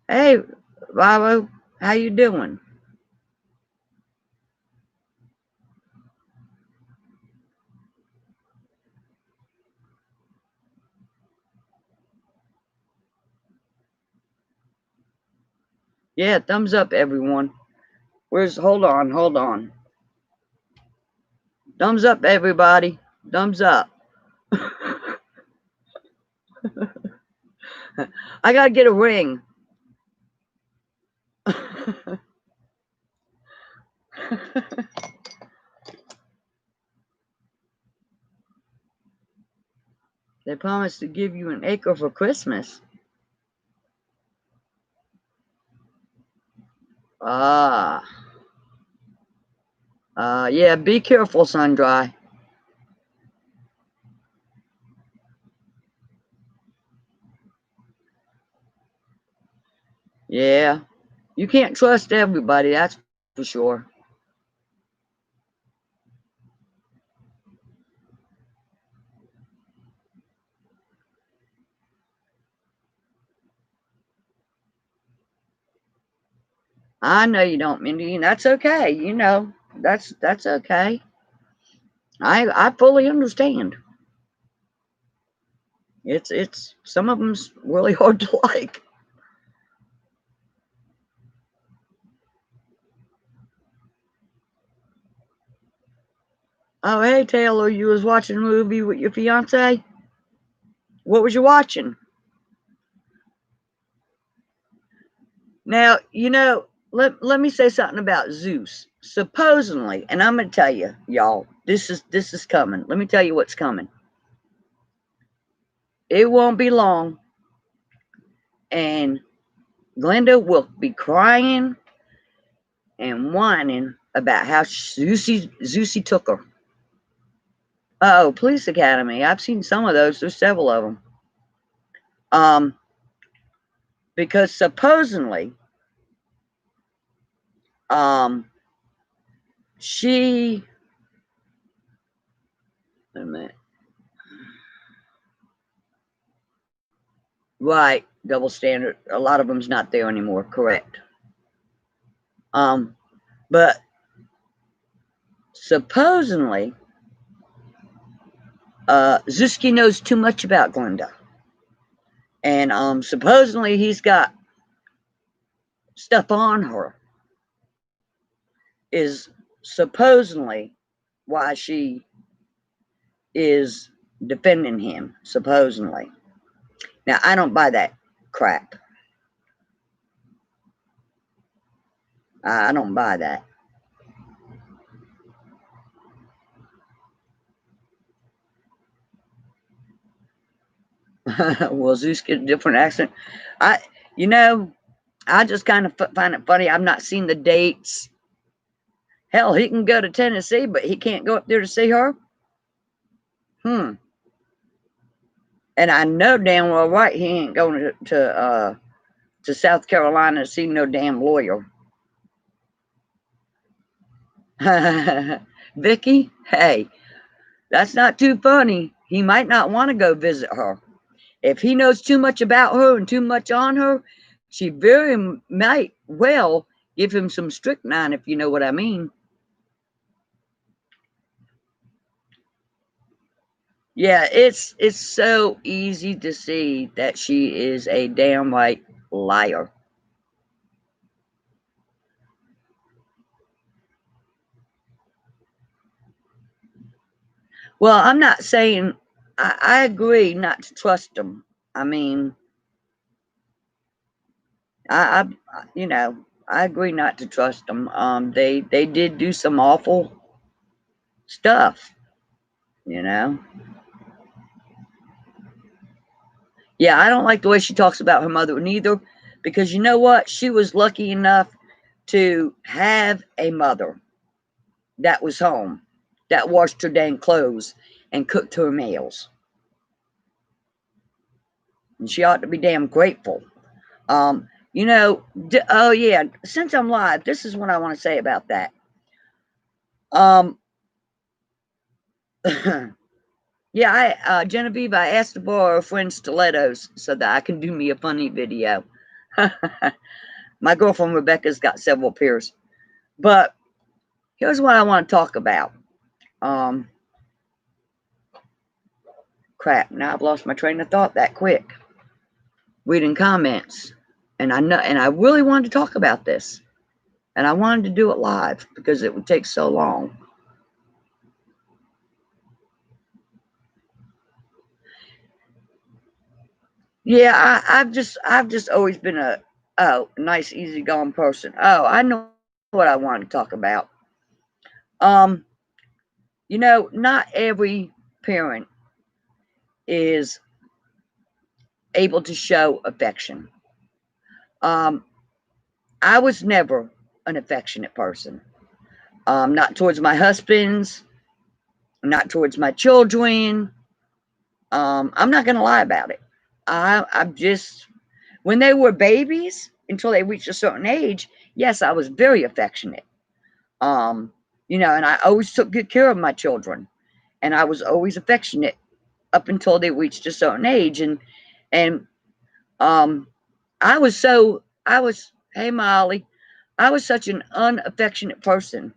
Hey, Vavo, how you doing? Yeah, thumbs up, everyone. Hold on. Thumbs up, everybody. Thumbs up. I gotta get a ring. They promised to give you an acre for Christmas. Ah. Yeah, be careful, Sun-Dry. Yeah. You can't trust everybody, that's for sure. I know you don't, Mindy, and that's okay. You know, that's okay. I fully understand. It's some of them's really hard to like. Oh, hey Taylor, you was watching a movie with your fiance? What was you watching? Now, you know, let me say something about Zeus. Supposedly, and I'm gonna tell you, y'all, this is coming. Let me tell you what's coming. It won't be long, and Glenda will be crying and whining about how Zeusy took her. Oh, Police Academy. I've seen some of those. There's several of them. Because supposedly, she. Wait a minute. Right, double standard. A lot of them's not there anymore. Correct. But supposedly, Zuski knows too much about Glenda. And supposedly he's got stuff on her. Is supposedly why she is defending him, supposedly. Now, I don't buy that crap. I don't buy that. Will Zeus get a different accent? I just kind of find it funny. I've not seen the dates. Hell, he can go to Tennessee, but he can't go up there to see her. And I know damn well right he ain't going to South Carolina to see no damn lawyer. Vicky, hey, that's not too funny. He might not want to go visit her. If he knows too much about her and too much on her, she very might well give him some strychnine, if you know what I mean. Yeah, it's so easy to see that she is a damn right liar. Well, I'm not saying I agree not to trust them. I mean, I agree not to trust them. They did do some awful stuff, you know. Yeah, I don't like the way she talks about her mother neither, because you know what? She was lucky enough to have a mother that was home, that washed her dang clothes and cooked her meals. And she ought to be damn grateful. Oh yeah, since I'm live, this is what I want to say about that. Yeah, Genevieve, I asked to borrow a friend's stilettos so that I can do me a funny video. My girlfriend Rebecca's got several pairs. But here's what I want to talk about. Crap, now I've lost my train of thought that quick. Reading comments. And I really wanted to talk about this. And I wanted to do it live because it would take so long. Yeah, I've just always been a nice, easygoing person. Oh, I know what I want to talk about. Not every parent is able to show affection. I was never an affectionate person. Not towards my husbands, not towards my children. I'm not going to lie about it. I'm just, when they were babies, until they reached a certain age, yes, I was very affectionate. And I always took good care of my children, and I was always affectionate up until they reached a certain age. And hey Molly, I was such an unaffectionate person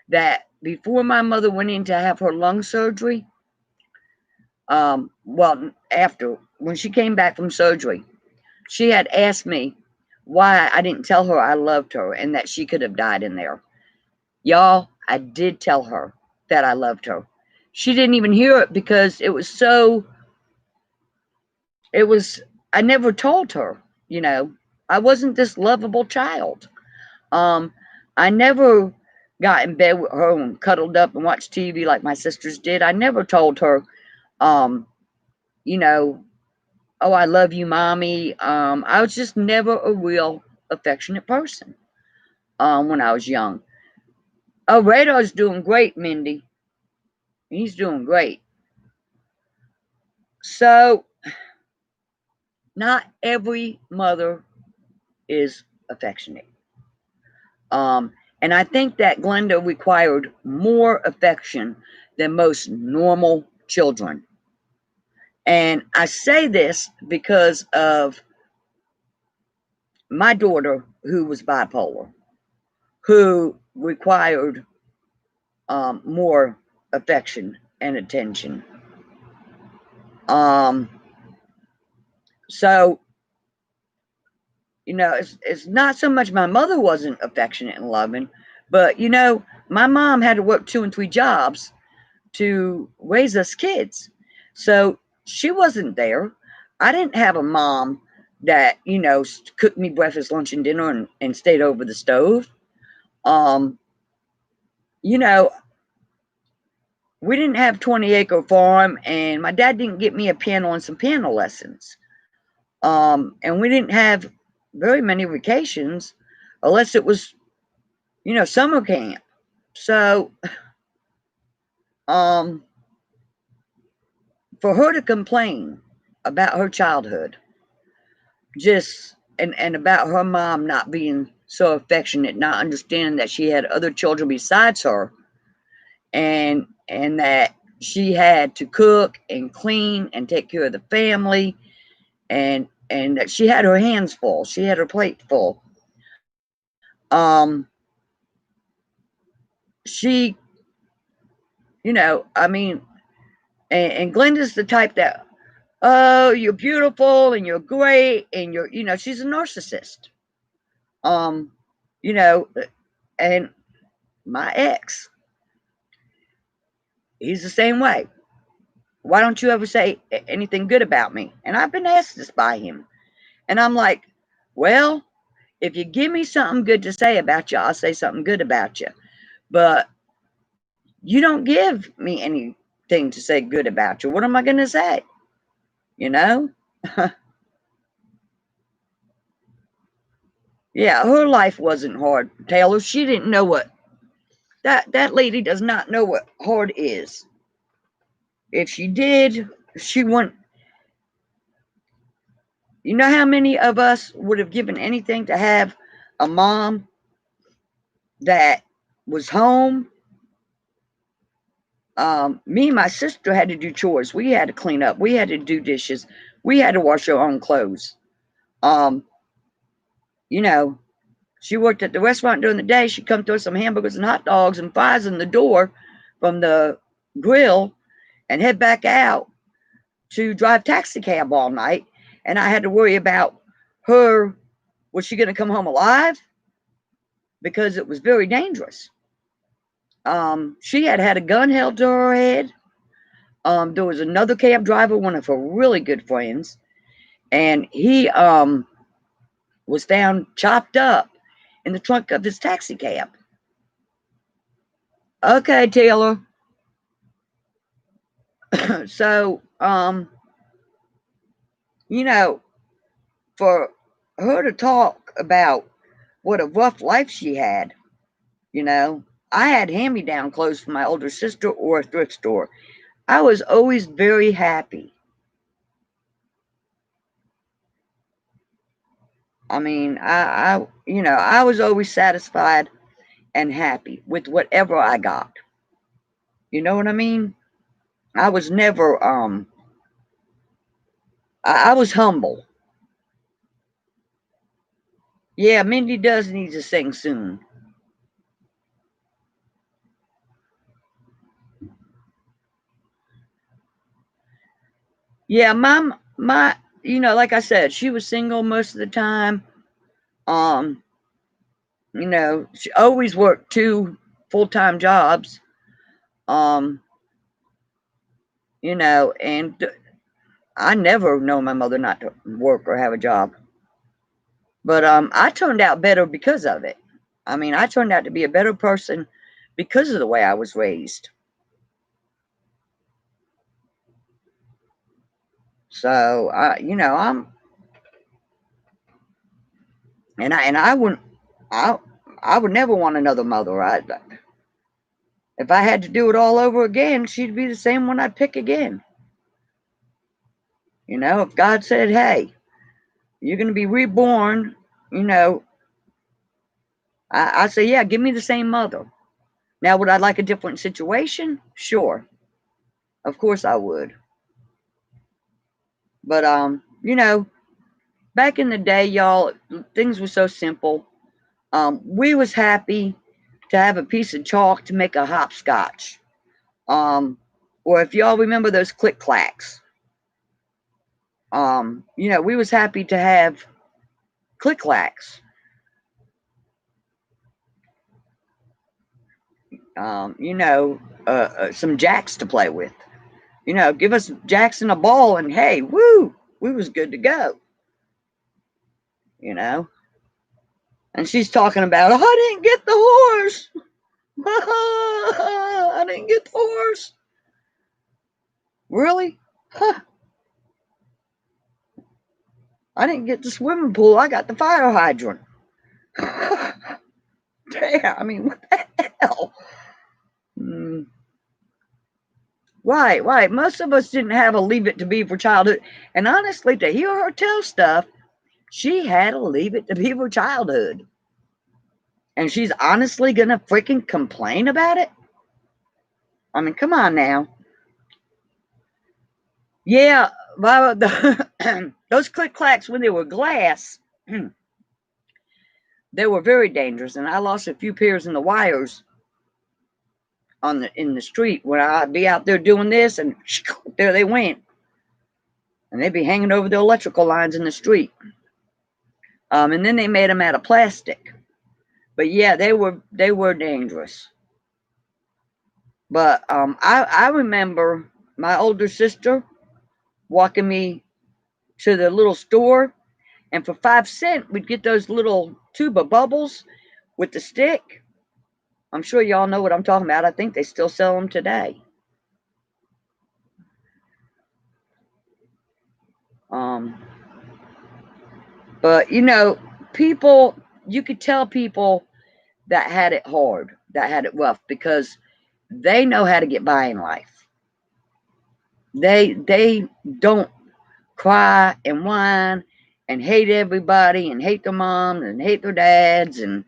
that before my mother went in to have her lung surgery, after, when she came back from surgery, she had asked me why I didn't tell her I loved her and that she could have died in there. Y'all, I did tell her that I loved her. She didn't even hear it because I never told her, I wasn't this lovable child. I never got in bed with her and cuddled up and watched TV like my sisters did. I never told her, oh, I love you, mommy. I was just never a real affectionate person when I was young. Oh, Radar's doing great, Mindy. He's doing great. So, not every mother is affectionate. And I think that Glenda required more affection than most normal children. And I say this because of my daughter, who was bipolar, who required more affection and attention. So, it's not so much my mother wasn't affectionate and loving, but my mom had to work 2 and 3 jobs to raise us kids. So she wasn't there. I didn't have a mom that, cooked me breakfast, lunch, and dinner and stayed over the stove. You know, we didn't have 20-acre farm, and my dad didn't get me a piano and some piano lessons. And we didn't have very many vacations unless it was, summer camp. So, for her to complain about her childhood, just and about her mom not being so affectionate, not understanding that she had other children besides her, and that she had to cook and clean and take care of the family, and that she had her hands full, she had her plate full. She, I mean, and Glenda's the type that, oh, you're beautiful and you're great and she's a narcissist. You know, and my ex, he's the same way. Why don't you ever say anything good about me? And I've been asked this by him. And I'm like, well, if you give me something good to say about you, I'll say something good about you. But you don't give me anything to say good about you. What am I going to say? You know? Yeah, her life wasn't hard, Taylor. She didn't know what that lady does not know what hard is. If she did, she wouldn't. You know how many of us would have given anything to have a mom that was home? Me and my sister had to do chores. We had to clean up. We had to do dishes. We had to wash our own clothes. Um, you know, she worked at the restaurant during the day. She'd come throw some hamburgers and hot dogs and fries in the door from the grill and head back out to drive taxi cab all night. And I had to worry about her. Was she going to come home alive? Because it was very dangerous. She had a gun held to her head. There was another cab driver, one of her really good friends, and he was found chopped up in the trunk of his taxi cab. Okay, Taylor. So, for her to talk about what a rough life she had, I had hand-me-down clothes from my older sister or a thrift store. I was always very happy. I mean, I was always satisfied and happy with whatever I got. You know what I mean? I was never I was humble. Yeah, Mindy does need to sing soon. Yeah, my like I said, she was single most of the time. Um, she always worked 2 full-time jobs. Um, and I never know my mother not to work or have a job. But I turned out better because of it. I mean, I turned out to be a better person because of the way I was raised. So I'm and I wouldn't I I would never want another mother. If I had to do it all over again, she'd be the same one I'd pick again. You know, if God said, hey, you're going to be reborn, you know, I say, yeah, give me the same mother. Now, would I like a different situation? Sure. Of course I would. But, you know, back in the day, y'all, things were so simple. We was happy to have a piece of chalk to make a hopscotch. Or if y'all remember those click clacks, you know, we was happy to have click clacks. You know, some jacks to play with. You know, give us jacks and a ball, and hey, woo, we was good to go. You know, and she's talking about, oh, I didn't get the horse. I didn't get the horse. Really? Huh. I didn't get the swimming pool. I got the fire hydrant. Damn, I mean, what the hell? Right. Most of us didn't have a Leave It to Beaver childhood. And honestly, to hear her tell stuff, she had a Leave It to Beaver childhood. And she's honestly going to freaking complain about it? I mean, come on now. Yeah, those click clacks when they were glass, they were very dangerous. And I lost a few pairs in the wires in the street when I'd be out there doing this, and there they went. And they'd be hanging over the electrical lines in the street. And then they made them out of plastic. But yeah, they were dangerous. But I remember my older sister walking me to the little store, and for 5 cents we'd get those little tube of bubbles with the stick. I'm sure y'all know what I'm talking about. I think they still sell them today. But you know, people, you could tell people that had it hard, that had it rough, because they know how to get by in life. They don't cry and whine and hate everybody and hate their moms and hate their dads and,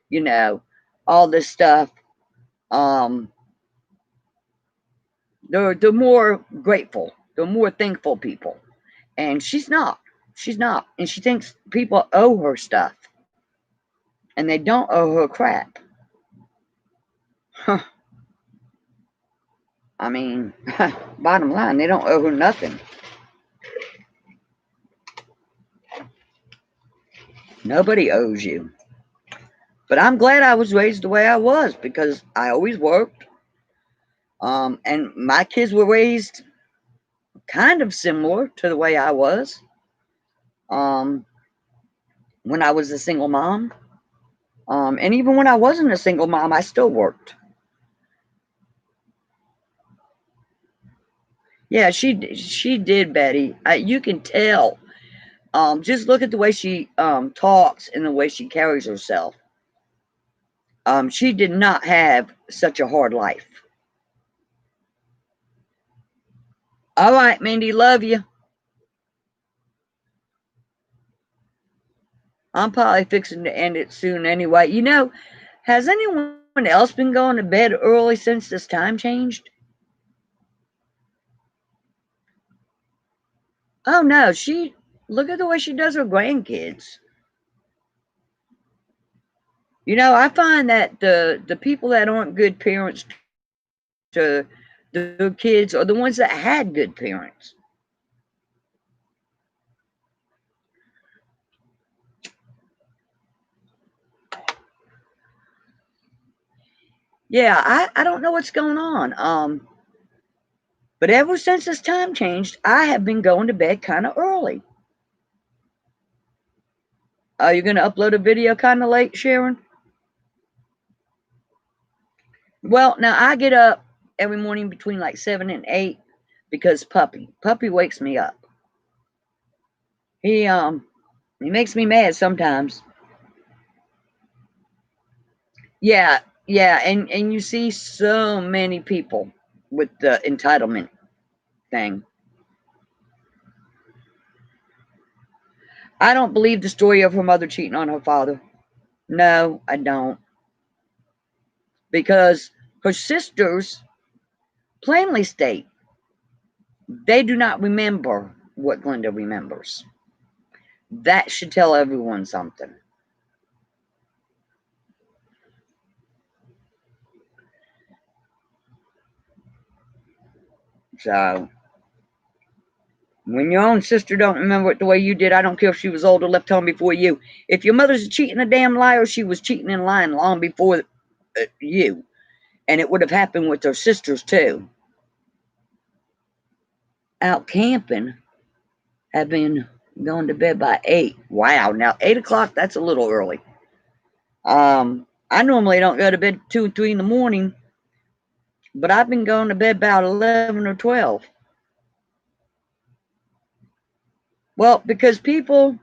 you know, all this stuff. They're more grateful. They're more thankful people. And she's not. She's not. And she thinks people owe her stuff. And they don't owe her crap. Huh. I mean, bottom line, they don't owe her nothing. Nobody owes you. But I'm glad I was raised the way I was, because I always worked. And my kids were raised kind of similar to the way I was. When I was a single mom. And even when I wasn't a single mom, I still worked. Yeah, she did, Betty. You can tell. Just look at the way she talks and the way she carries herself. She did not have such a hard life. All right, Mindy, love you. I'm probably fixing to end it soon anyway. You know, has anyone else been going to bed early since this time changed? Oh no, look at the way she does her grandkids. You know, I find that the people that aren't good parents to their kids are the ones that had good parents. Yeah, I don't know what's going on. But ever since this time changed, I have been going to bed kind of early. Are you going to upload a video kind of late, Sharon? Well, now I get up every morning between like 7 and 8 because Puppy wakes me up. He makes me mad sometimes. Yeah, Yeah, and you see so many people with the entitlement thing. I don't believe the story of her mother cheating on her father. No, I don't. Because her sisters plainly state they do not remember what Glenda remembers. That should tell everyone something. So when your own sister don't remember it the way you did, I don't care if she was old or left home before you. If your mother's a cheating a damn liar, she was cheating and lying long before you. And it would have happened with her sisters too. Out camping, have been going to bed by 8. Wow, now 8 o'clock, that's a little early. I normally don't go to bed 2 or 3 in the morning, but I've been going to bed about 11 or 12. Well, because people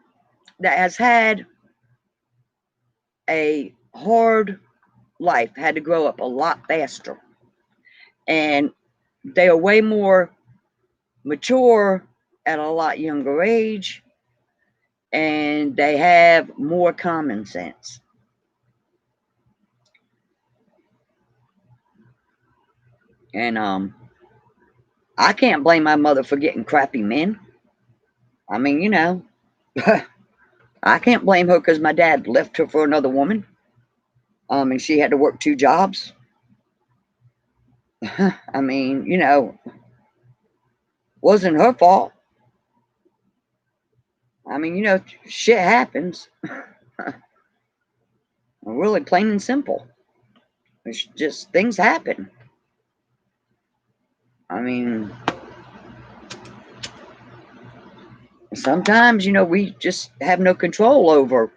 that has had a hard life had to grow up a lot faster, and they are way more mature at a lot younger age, and they have more common sense. And I can't blame my mother for getting crappy men. I mean, I can't blame her because my dad left her for another woman. And she had to work 2 jobs. I mean, wasn't her fault. I mean, shit happens. Really plain and simple. It's just things happen. I mean, sometimes, we just have no control over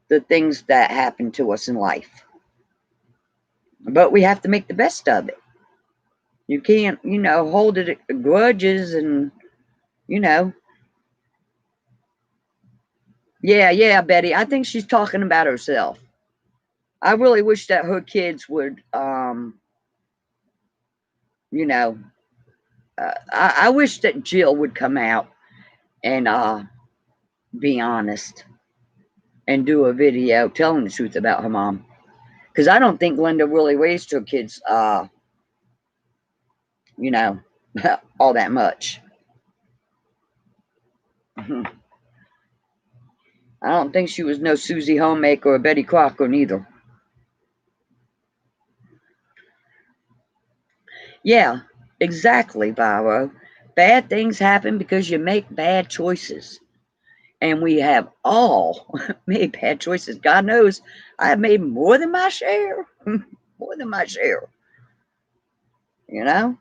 the things that happen to us in life. But we have to make the best of it. You can't, hold it grudges and, you know. Yeah, Betty. I think she's talking about herself. I really wish that her kids would, you know, I wish that Jill would come out and be honest and do a video telling the truth about her mom. Because I don't think Glenda really raised her kids, you know, all that much. I don't think she was no Susie Homemaker or Betty Crocker neither. Yeah, exactly, Byro. Bad things happen because you make bad choices. And we have all made bad choices. God knows I have made more than my share. More than my share. You know?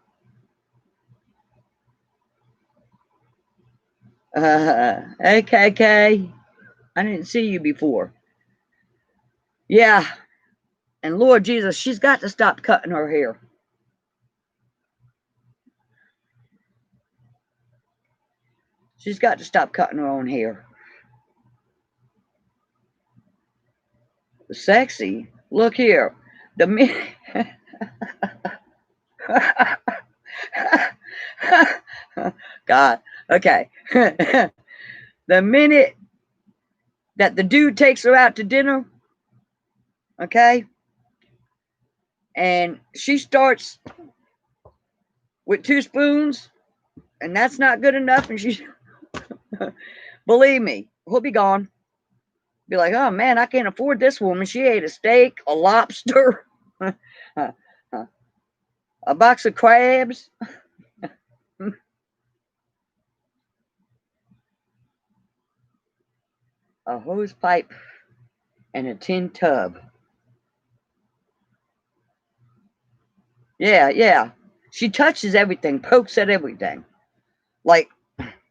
Hey, KK. I didn't see you before. Yeah. And Lord Jesus, she's got to stop cutting her hair. She's got to stop cutting her own hair. Sexy. Look here. The minute. God. Okay. The minute that the dude takes her out to dinner, okay, and she starts with 2 spoons, and that's not good enough, and she, believe me, he'll be gone. Be like, oh man, I can't afford this woman. She ate a steak, a lobster, a box of crabs, a hose pipe, and a tin tub. Yeah. She touches everything, pokes at everything. Like,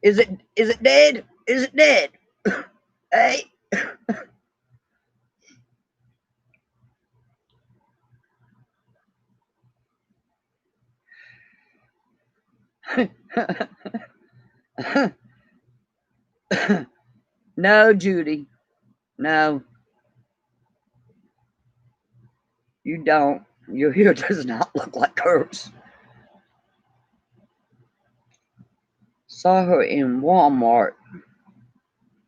is it dead? Is it dead? Hey. No, Judy. No. You don't. Your hair does not look like hers. Saw her in Walmart.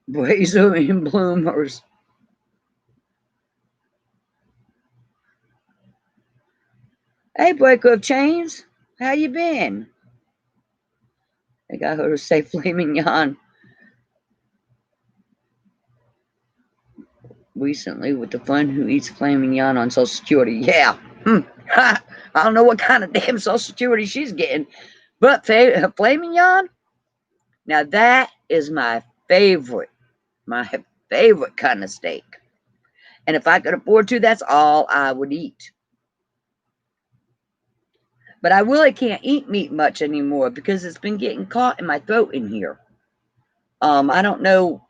Blazer and bloomers. Hey, Breaker of Chains. How you been? I got her to say Flaming Yon recently with the fun who eats Flaming Yon on Social Security. Yeah. I don't know what kind of damn Social Security she's getting. But Flaming Yon, now that is my favorite kind of steak. And if I could afford to, that's all I would eat. But I really can't eat meat much anymore because it's been getting caught in my throat in here. I don't know.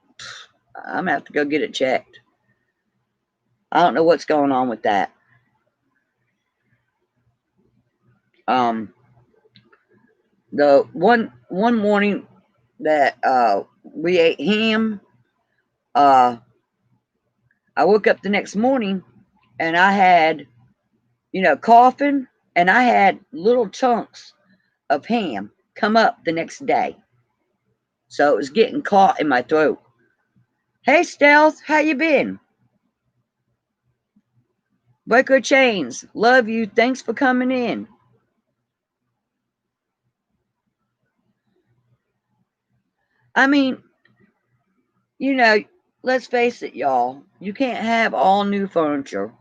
I'm gonna have to go get it checked. I don't know what's going on with that. The one morning that we ate ham, I woke up the next morning and I had, coughing, and I had little chunks of ham come up the next day. So it was getting caught in my throat. Hey, Stealth, how you been? Breaker Chains, love you. Thanks for coming in. I mean, let's face it, y'all. You can't have all new furniture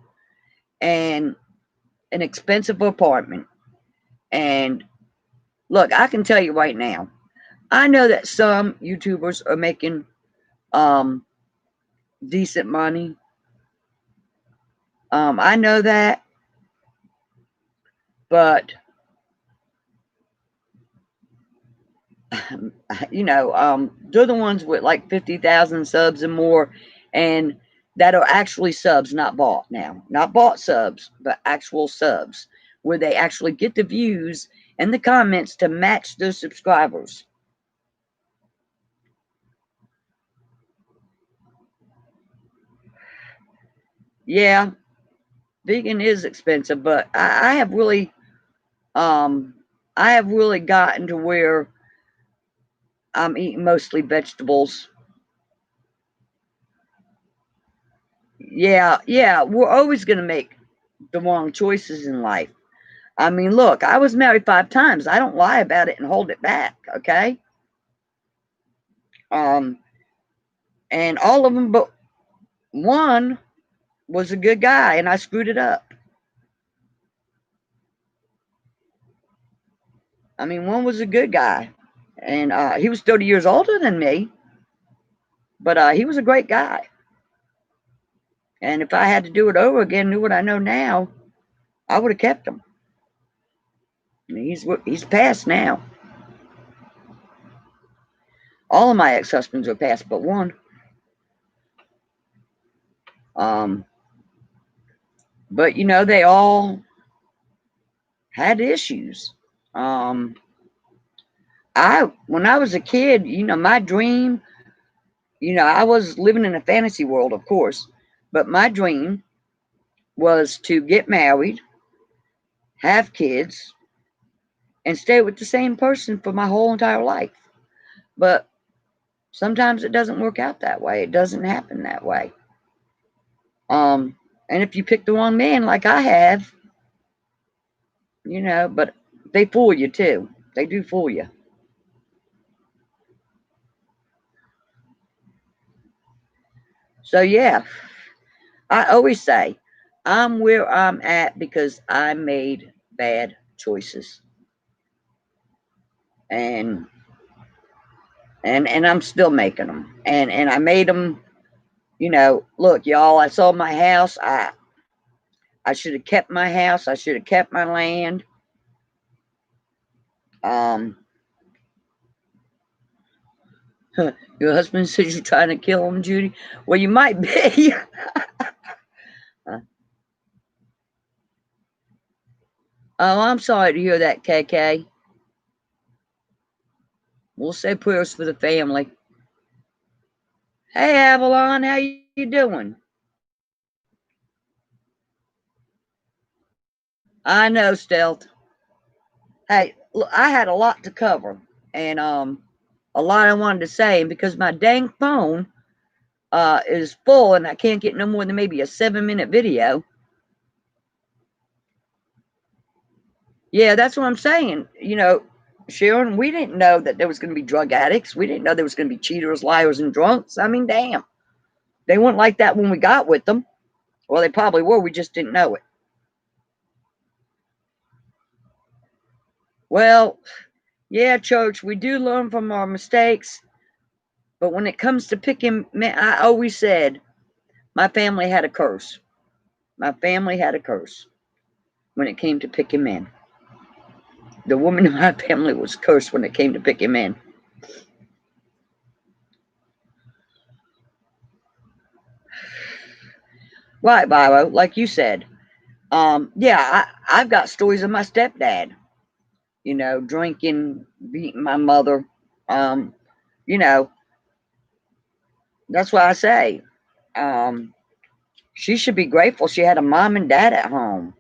and an expensive apartment. And look, I can tell you right now, I know that some YouTubers are making decent money. I know that, but they're the ones with like 50,000 subs and more, and that are actually subs, not bought now, not bought subs, but actual subs, where they actually get the views and the comments to match their subscribers. Yeah, vegan is expensive, but I have really gotten to where I'm eating mostly vegetables. Yeah, we're always going to make the wrong choices in life. I mean, look, I was married 5 times. I don't lie about it and hold it back, okay? And all of them but one was a good guy, and I screwed it up. I mean, one was a good guy, and he was 30 years older than me, but he was a great guy. And if I had to do it over again, knew what I know now, I would have kept him. He's passed now. All of my ex-husbands are passed, but one. But they all had issues. When I was a kid, my dream, I was living in a fantasy world, of course, but my dream was to get married, have kids, and stay with the same person for my whole entire life. But sometimes it doesn't work out that way. It doesn't happen that way. And if you pick the wrong man like I have, but they fool you too. They do fool you. So yeah, I always say I'm where I'm at because I made bad choices. And I'm still making them. And I made them, look, y'all, I sold my house. I should have kept my house. I should have kept my land. Your husband says you're trying to kill him, Judy. Well, you might be. Oh, I'm sorry to hear that, KK. We'll say prayers for the family. Hey, Avalon, how you doing? I know, Stealth. Hey, look, I had a lot to cover, and a lot I wanted to say, and because my dang phone is full and I can't get no more than maybe a 7-minute video. Yeah, that's what I'm saying. You know, Sharon, we didn't know that there was going to be drug addicts. We didn't know there was going to be cheaters, liars, and drunks. I mean, damn. They weren't like that when we got with them. Well, they probably were. We just didn't know it. Well, yeah, church, we do learn from our mistakes. But when it comes to picking men, I always said my family had a curse. My family had a curse when it came to picking men. The woman in my family was cursed when it came to picking men. Right, Viro, like you said. Yeah, I've got stories of my stepdad, you know, drinking, beating my mother. Um, you know, that's why I say um, she should be grateful she had a mom and dad at home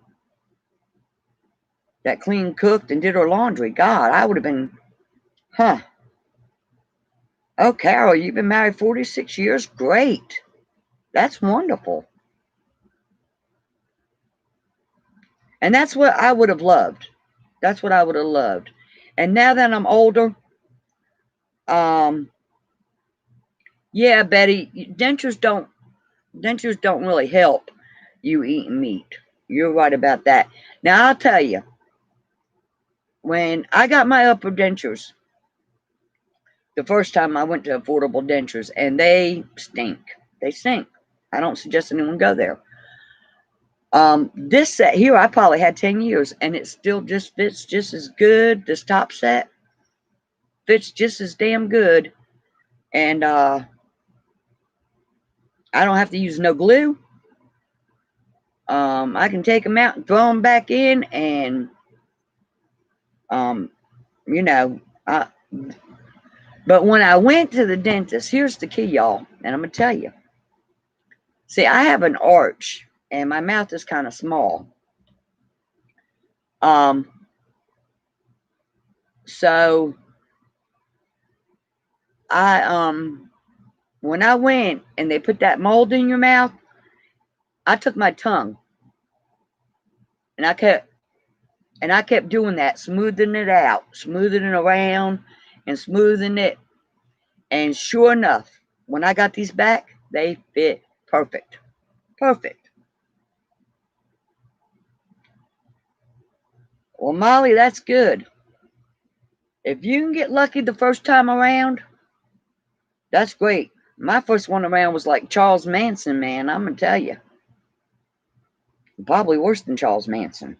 that clean, cooked, and did her laundry. God, I would have been, huh. Oh, Carol, you've been married 46 years? Great. That's wonderful. And that's what I would have loved. That's what I would have loved. And now that I'm older, um, yeah, Betty, dentures don't really help you eating meat. You're right about that. Now I'll tell you, when I got my upper dentures, the first time I went to Affordable Dentures, and they stink. They stink. I don't suggest anyone go there. This set here, I probably had 10 years, and it still just fits just as good. This top set fits just as damn good, and I don't have to use no glue. I can take them out and throw them back in, and you know, but when I went to the dentist, here's the key, y'all, and I'm gonna tell you. See, I have an arch, and my mouth is kind of small. So I when I went and they put that mold in your mouth, I took my tongue and I kept doing that, smoothing it out, smoothing it around and smoothing it. And sure enough, when I got these back, they fit perfect. Perfect. Well, Molly, that's good. If you can get lucky the first time around, that's great. My first one around was like Charles Manson, man. I'm gonna tell you, probably worse than Charles Manson.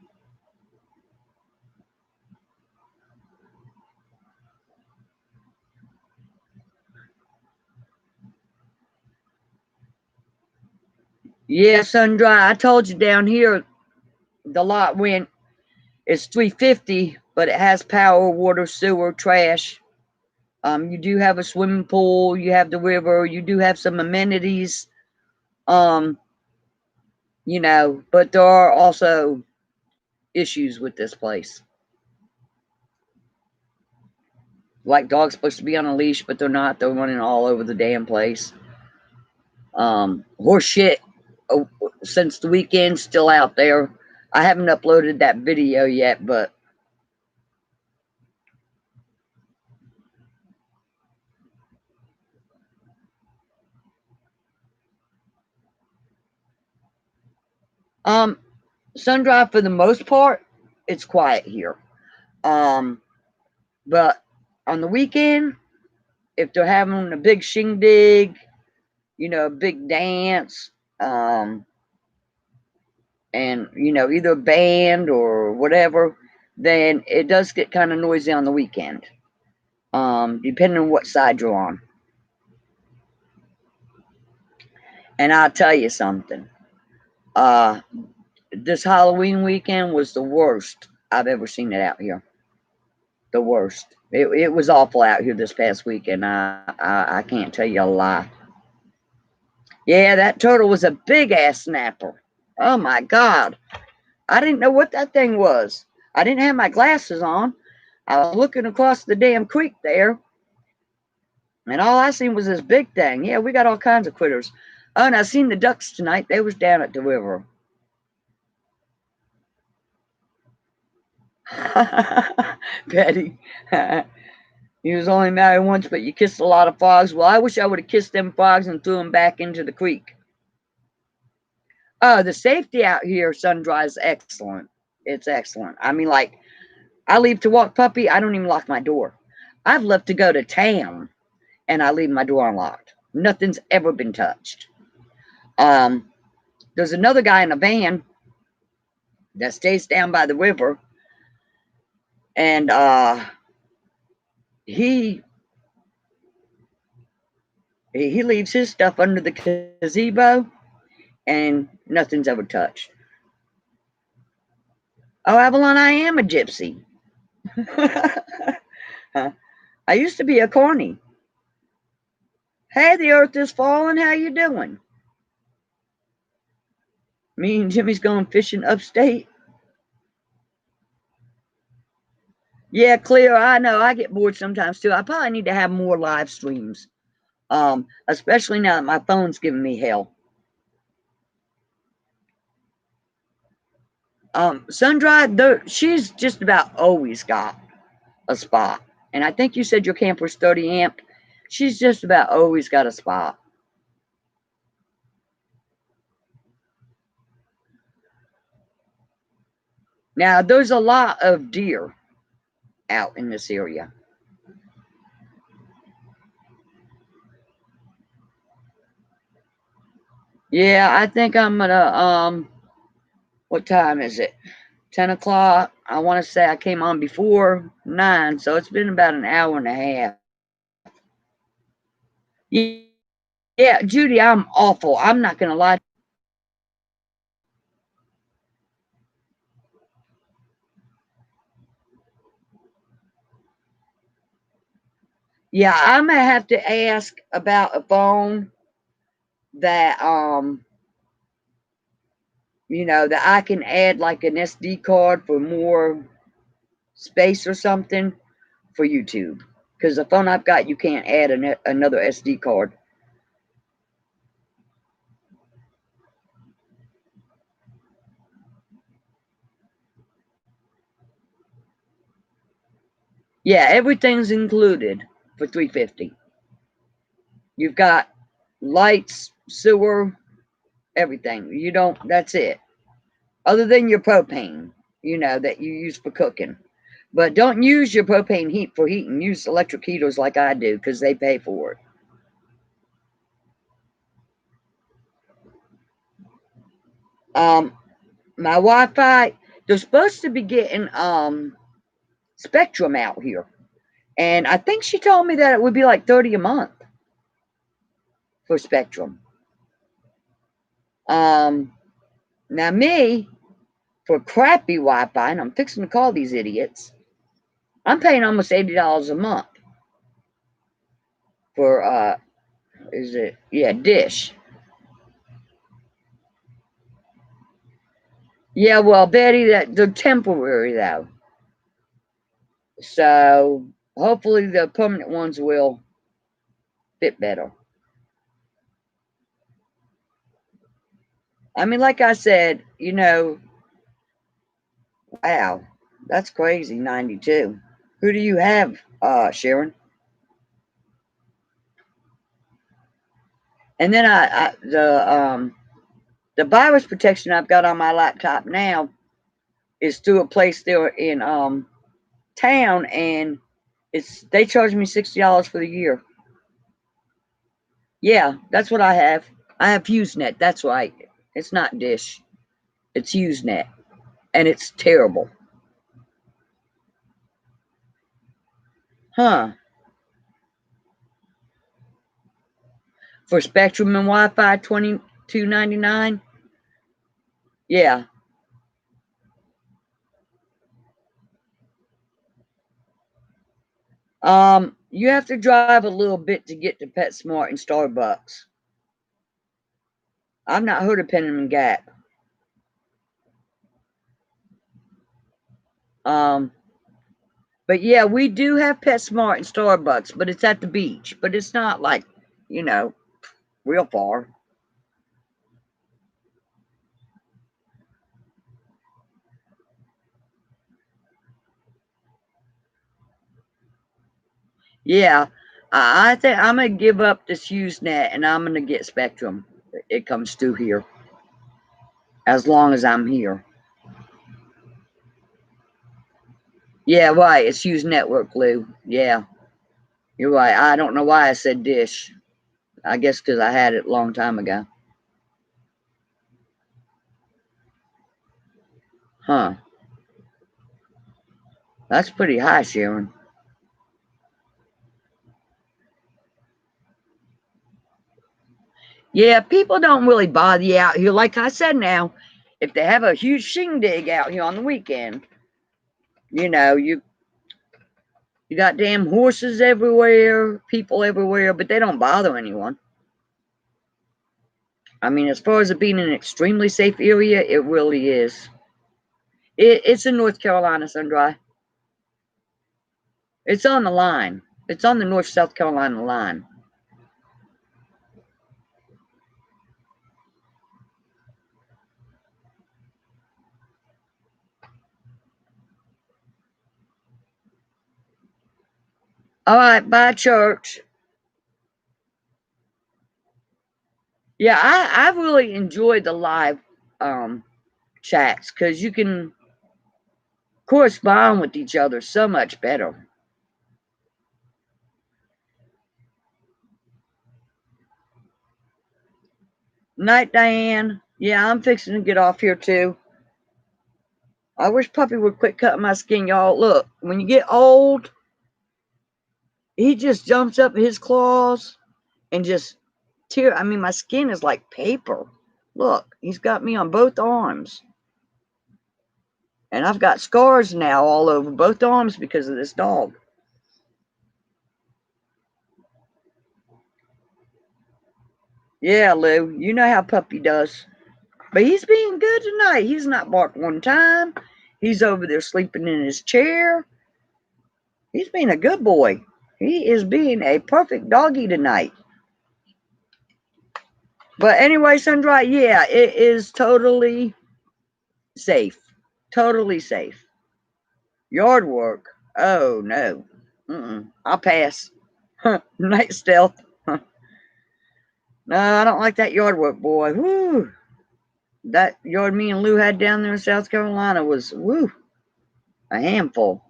Yeah, sun dry. I told you down here the lot went it's 350, but it has power, water, sewer, trash. You do have a swimming pool, you have the river, you do have some amenities. Um, you know, but there are also issues with this place. Like dogs supposed to be on a leash, but they're not. They're running all over the damn place. Horse shit since the weekend still out there. I haven't uploaded that video yet, but Sundrive for the most part, it's quiet here. But on the weekend, if they're having a big shindig, you know, a big dance, and you know, either a band or whatever, then it does get kind of noisy on the weekend. Depending on what side you're on. And I'll tell you something. Uh, this Halloween weekend was the worst I've ever seen it out here. The worst. It was awful out here this past weekend. I can't tell you a lie. Yeah, that turtle was a big ass snapper. Oh my God. I didn't know what that thing was. I didn't have my glasses on. I was looking across the damn creek there, and all I seen was this big thing. Yeah, we got all kinds of critters. Oh, and I seen the ducks tonight. They was down at the river. Betty, you was only married once, but you kissed a lot of frogs. Well, I wish I would have kissed them frogs and threw them back into the creek. Oh, the safety out here, Sun-Dry, is excellent. It's excellent. I mean, like, I leave to walk puppy, I don't even lock my door. I've left to go to town, and I leave my door unlocked. Nothing's ever been touched. There's another guy in a van that stays down by the river, and he leaves his stuff under the gazebo, and nothing's ever touched. Oh, Avalon, I am a gypsy. I used to be a corny. Hey, the earth is falling. How you doing? Me and Jimmy's going fishing upstate. Yeah, Clear, I know. I get bored sometimes too. I probably need to have more live streams, especially now that my phone's giving me hell. Sun-Dry, she's just about always got a spot. And I think you said your camper's 30 amp. She's just about always got a spot. Now, there's a lot of deer out in this area. Yeah, I think I'm gonna, what time is it? 10 o'clock. I want to say I came on before 9, so it's been about an hour and a half. Yeah, Judy, I'm awful. I'm not going to lie. Yeah, I'm going to have to ask about a phone that, that I can add like an SD card for more space or something for YouTube. Because the phone I've got, you can't add another SD card. Yeah, everything's included for $350. You've got lights, sewer, everything. You don't. That's it. Other than your propane, that you use for cooking. But don't use your propane heat for heating. Use electric heaters like I do because they pay for it. My Wi-Fi, they're supposed to be getting Spectrum out here, and I think she told me that it would be like 30 a month for Spectrum. Now me, for crappy Wi-Fi, and I'm fixing to call these idiots, I'm paying almost $80 a month for Dish. Yeah, well, Betty, that they're temporary though. So hopefully the permanent ones will fit better. I mean, like I said, wow, that's crazy, 92. Who do you have, Sharon? And then the virus protection I've got on my laptop now is through a place there in town, and they charge me $60 for the year. Yeah, that's what I have. I have HughesNet. That's right. It's not Dish. It's HughesNet, and it's terrible. Huh? For Spectrum and Wi-Fi, $22.99. Yeah. You have to drive a little bit to get to PetSmart and Starbucks. I've not heard of Penman Gap. But yeah, we do have PetSmart and Starbucks, but it's at the beach. But it's not like, you know, real far. Yeah, I think I'm gonna give up this Usenet and I'm gonna get Spectrum. It comes through here as long as I'm here. Yeah, right. It's Use Network, Lou. Yeah, you're right. I don't know why I said Dish. I guess because I had it a long time ago. Huh. That's pretty high, Sharon. Yeah, people don't really bother you out here. Like I said now, if they have a huge shindig out here on the weekend, you know, you got damn horses everywhere, people everywhere, but they don't bother anyone. I mean, as far as it being an extremely safe area, it really is. It's in North Carolina, Sundry. It's on the line. It's on the North-South Carolina line. All right, bye, church. Yeah, I really enjoy the live chats because you can correspond with each other so much better. Night, Diane. Yeah, I'm fixing to get off here too. I wish Puppy would quit cutting my skin, y'all. Look, when you get old, he just jumps up his claws and just tear. I mean, my skin is like paper. Look, he's got me on both arms. And I've got scars now all over both arms because of this dog. Yeah, Lou, you know how Puppy does. But he's being good tonight. He's not barked one time. He's over there sleeping in his chair. He's being a good boy. He is being a perfect doggy tonight. But anyway, Sundry, yeah, it is totally safe. Totally safe. Yard work. Oh, no. I'll pass. Night stealth. No, I don't like that yard work, boy. Woo. That yard me and Lou had down there in South Carolina was, woo, a handful.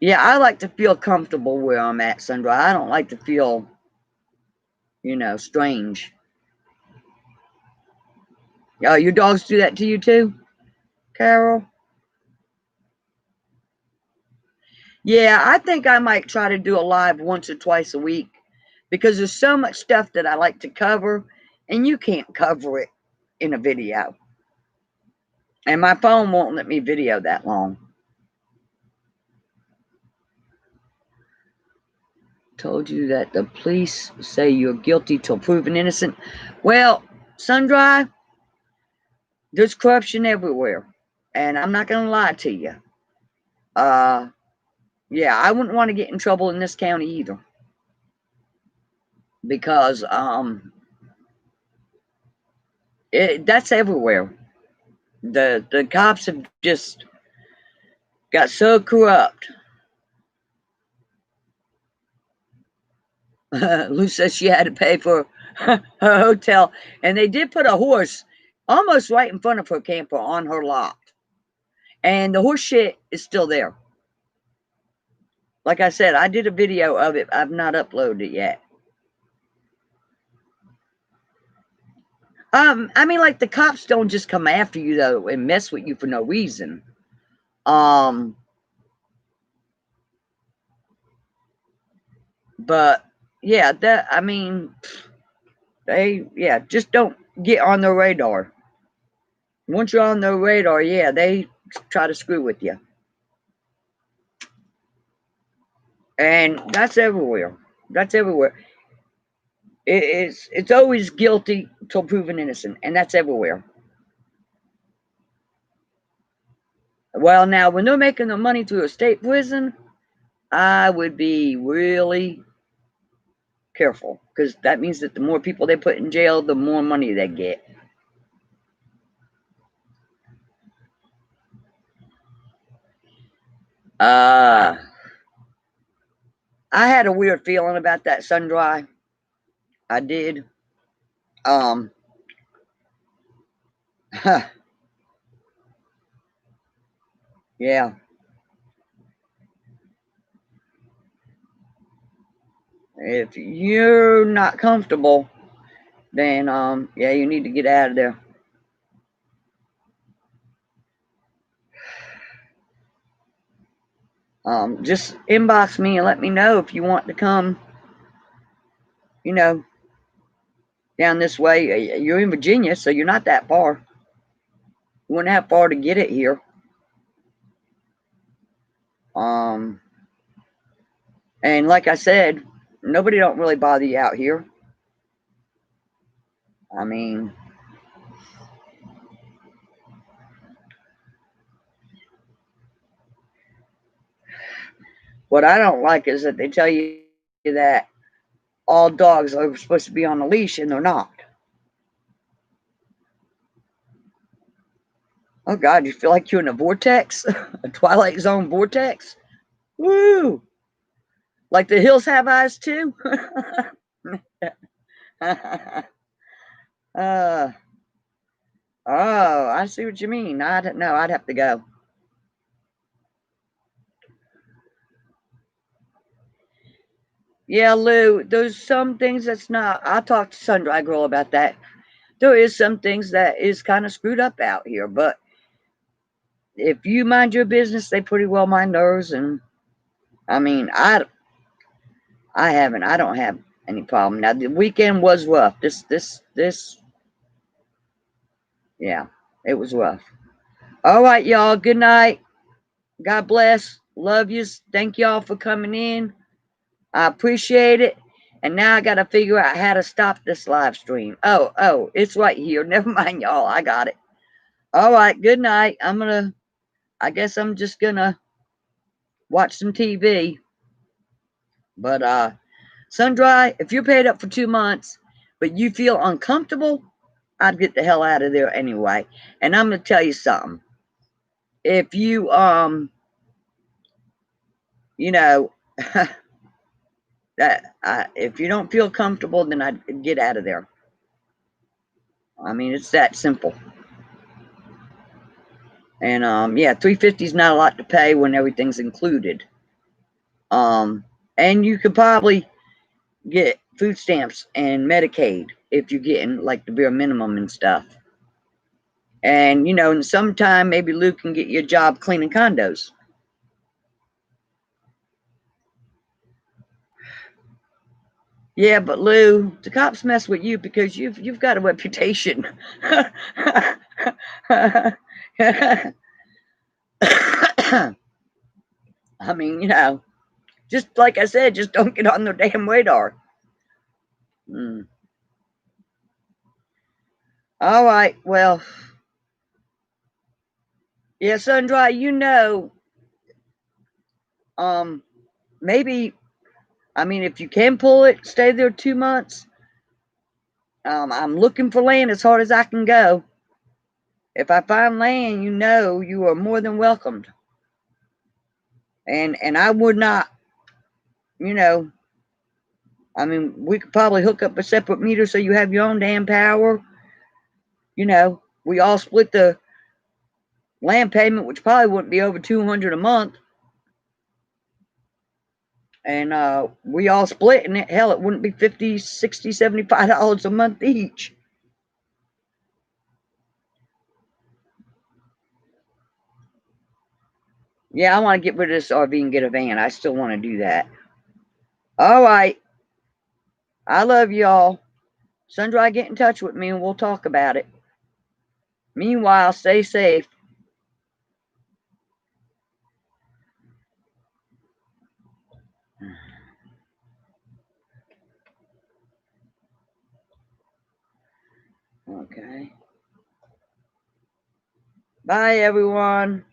Yeah, I like to feel comfortable where I'm at, Sandra. I don't like to feel, strange. Oh, your dogs do that to you too, Carol? Yeah, I think I might try to do a live once or twice a week because there's so much stuff that I like to cover, and you can't cover it in a video. And my phone won't let me video that long. Told you that the police say you're guilty till proven innocent. Well, Sundry, there's corruption everywhere. And I'm not going to lie to you. Uh, yeah, I wouldn't want to get in trouble in this county either. Because that's everywhere. The cops have just got so corrupt. Lou says she had to pay for her hotel, and they did put a horse almost right in front of her camper on her lot, and the horse shit is still there. Like I said, I did a video of it. I've not uploaded it yet. I mean, like the cops don't just come after you though and mess with you for no reason. Um, but yeah, they just don't get on their radar. Once you're on their radar, yeah, they try to screw with you. And that's everywhere. That's everywhere. It's always guilty till proven innocent, and that's everywhere. Well, now, when they're making the money through a state prison, I would be really careful, because that means that the more people they put in jail, the more money they get. I had a weird feeling about that sun dry. I did. Um, yeah. If you're not comfortable, then yeah, you need to get out of there. Just inbox me and let me know if you want to come, you know, down this way. You're in Virginia, so you're not that far. You wouldn't have far to get it here. And like I said, nobody don't really bother you out here. I mean, what I don't like is that they tell you that all dogs are supposed to be on a leash and they're not. Oh God, you feel like you're in a vortex, a Twilight Zone vortex. Woo! Like the hills have eyes too. uh, oh, I see what you mean. I don't know. I'd have to go. Yeah, Lou, there's some things that's not. I talked to Sundry Girl about that. There is some things that is kind of screwed up out here, but if you mind your business, they pretty well mind theirs. And I mean, I don't have any problem. Now the weekend was rough. This, yeah, it was rough. All right, y'all. Good night. God bless. Love yous. Thank y'all for coming in. I appreciate it. And now I got to figure out how to stop this live stream. Oh, it's right here. Never mind, y'all. I got it. All right. Good night. I guess I'm just gonna watch some TV. But Sundry, if you're paid up for 2 months, but you feel uncomfortable, I'd get the hell out of there anyway. And I'm gonna tell you something. If you you know, that if you don't feel comfortable, then I'd get out of there. I mean, it's that simple. And yeah, 350 is not a lot to pay when everything's included. And you could probably get food stamps and Medicaid if you're getting like the bare minimum and stuff. And in some time, maybe Lou can get you a job cleaning condos. Yeah, but Lou, the cops mess with you because you've got a reputation. I mean, just like I said, just don't get on their damn radar. Mm. All right, well, yeah, Sundry, maybe, I mean, if you can pull it, stay there 2 months. I'm looking for land as hard as I can go. If I find land, you are more than welcomed. And I would not, I mean, we could probably hook up a separate meter so you have your own damn power. We all split the land payment, which probably wouldn't be over $200 a month. And we all split, and hell, it wouldn't be $50, $60, $75 a month each. Yeah, I want to get rid of this RV and get a van. I still want to do that. All right. I love y'all. Sundry, get in touch with me and we'll talk about it. Meanwhile, stay safe. Okay. Bye, everyone.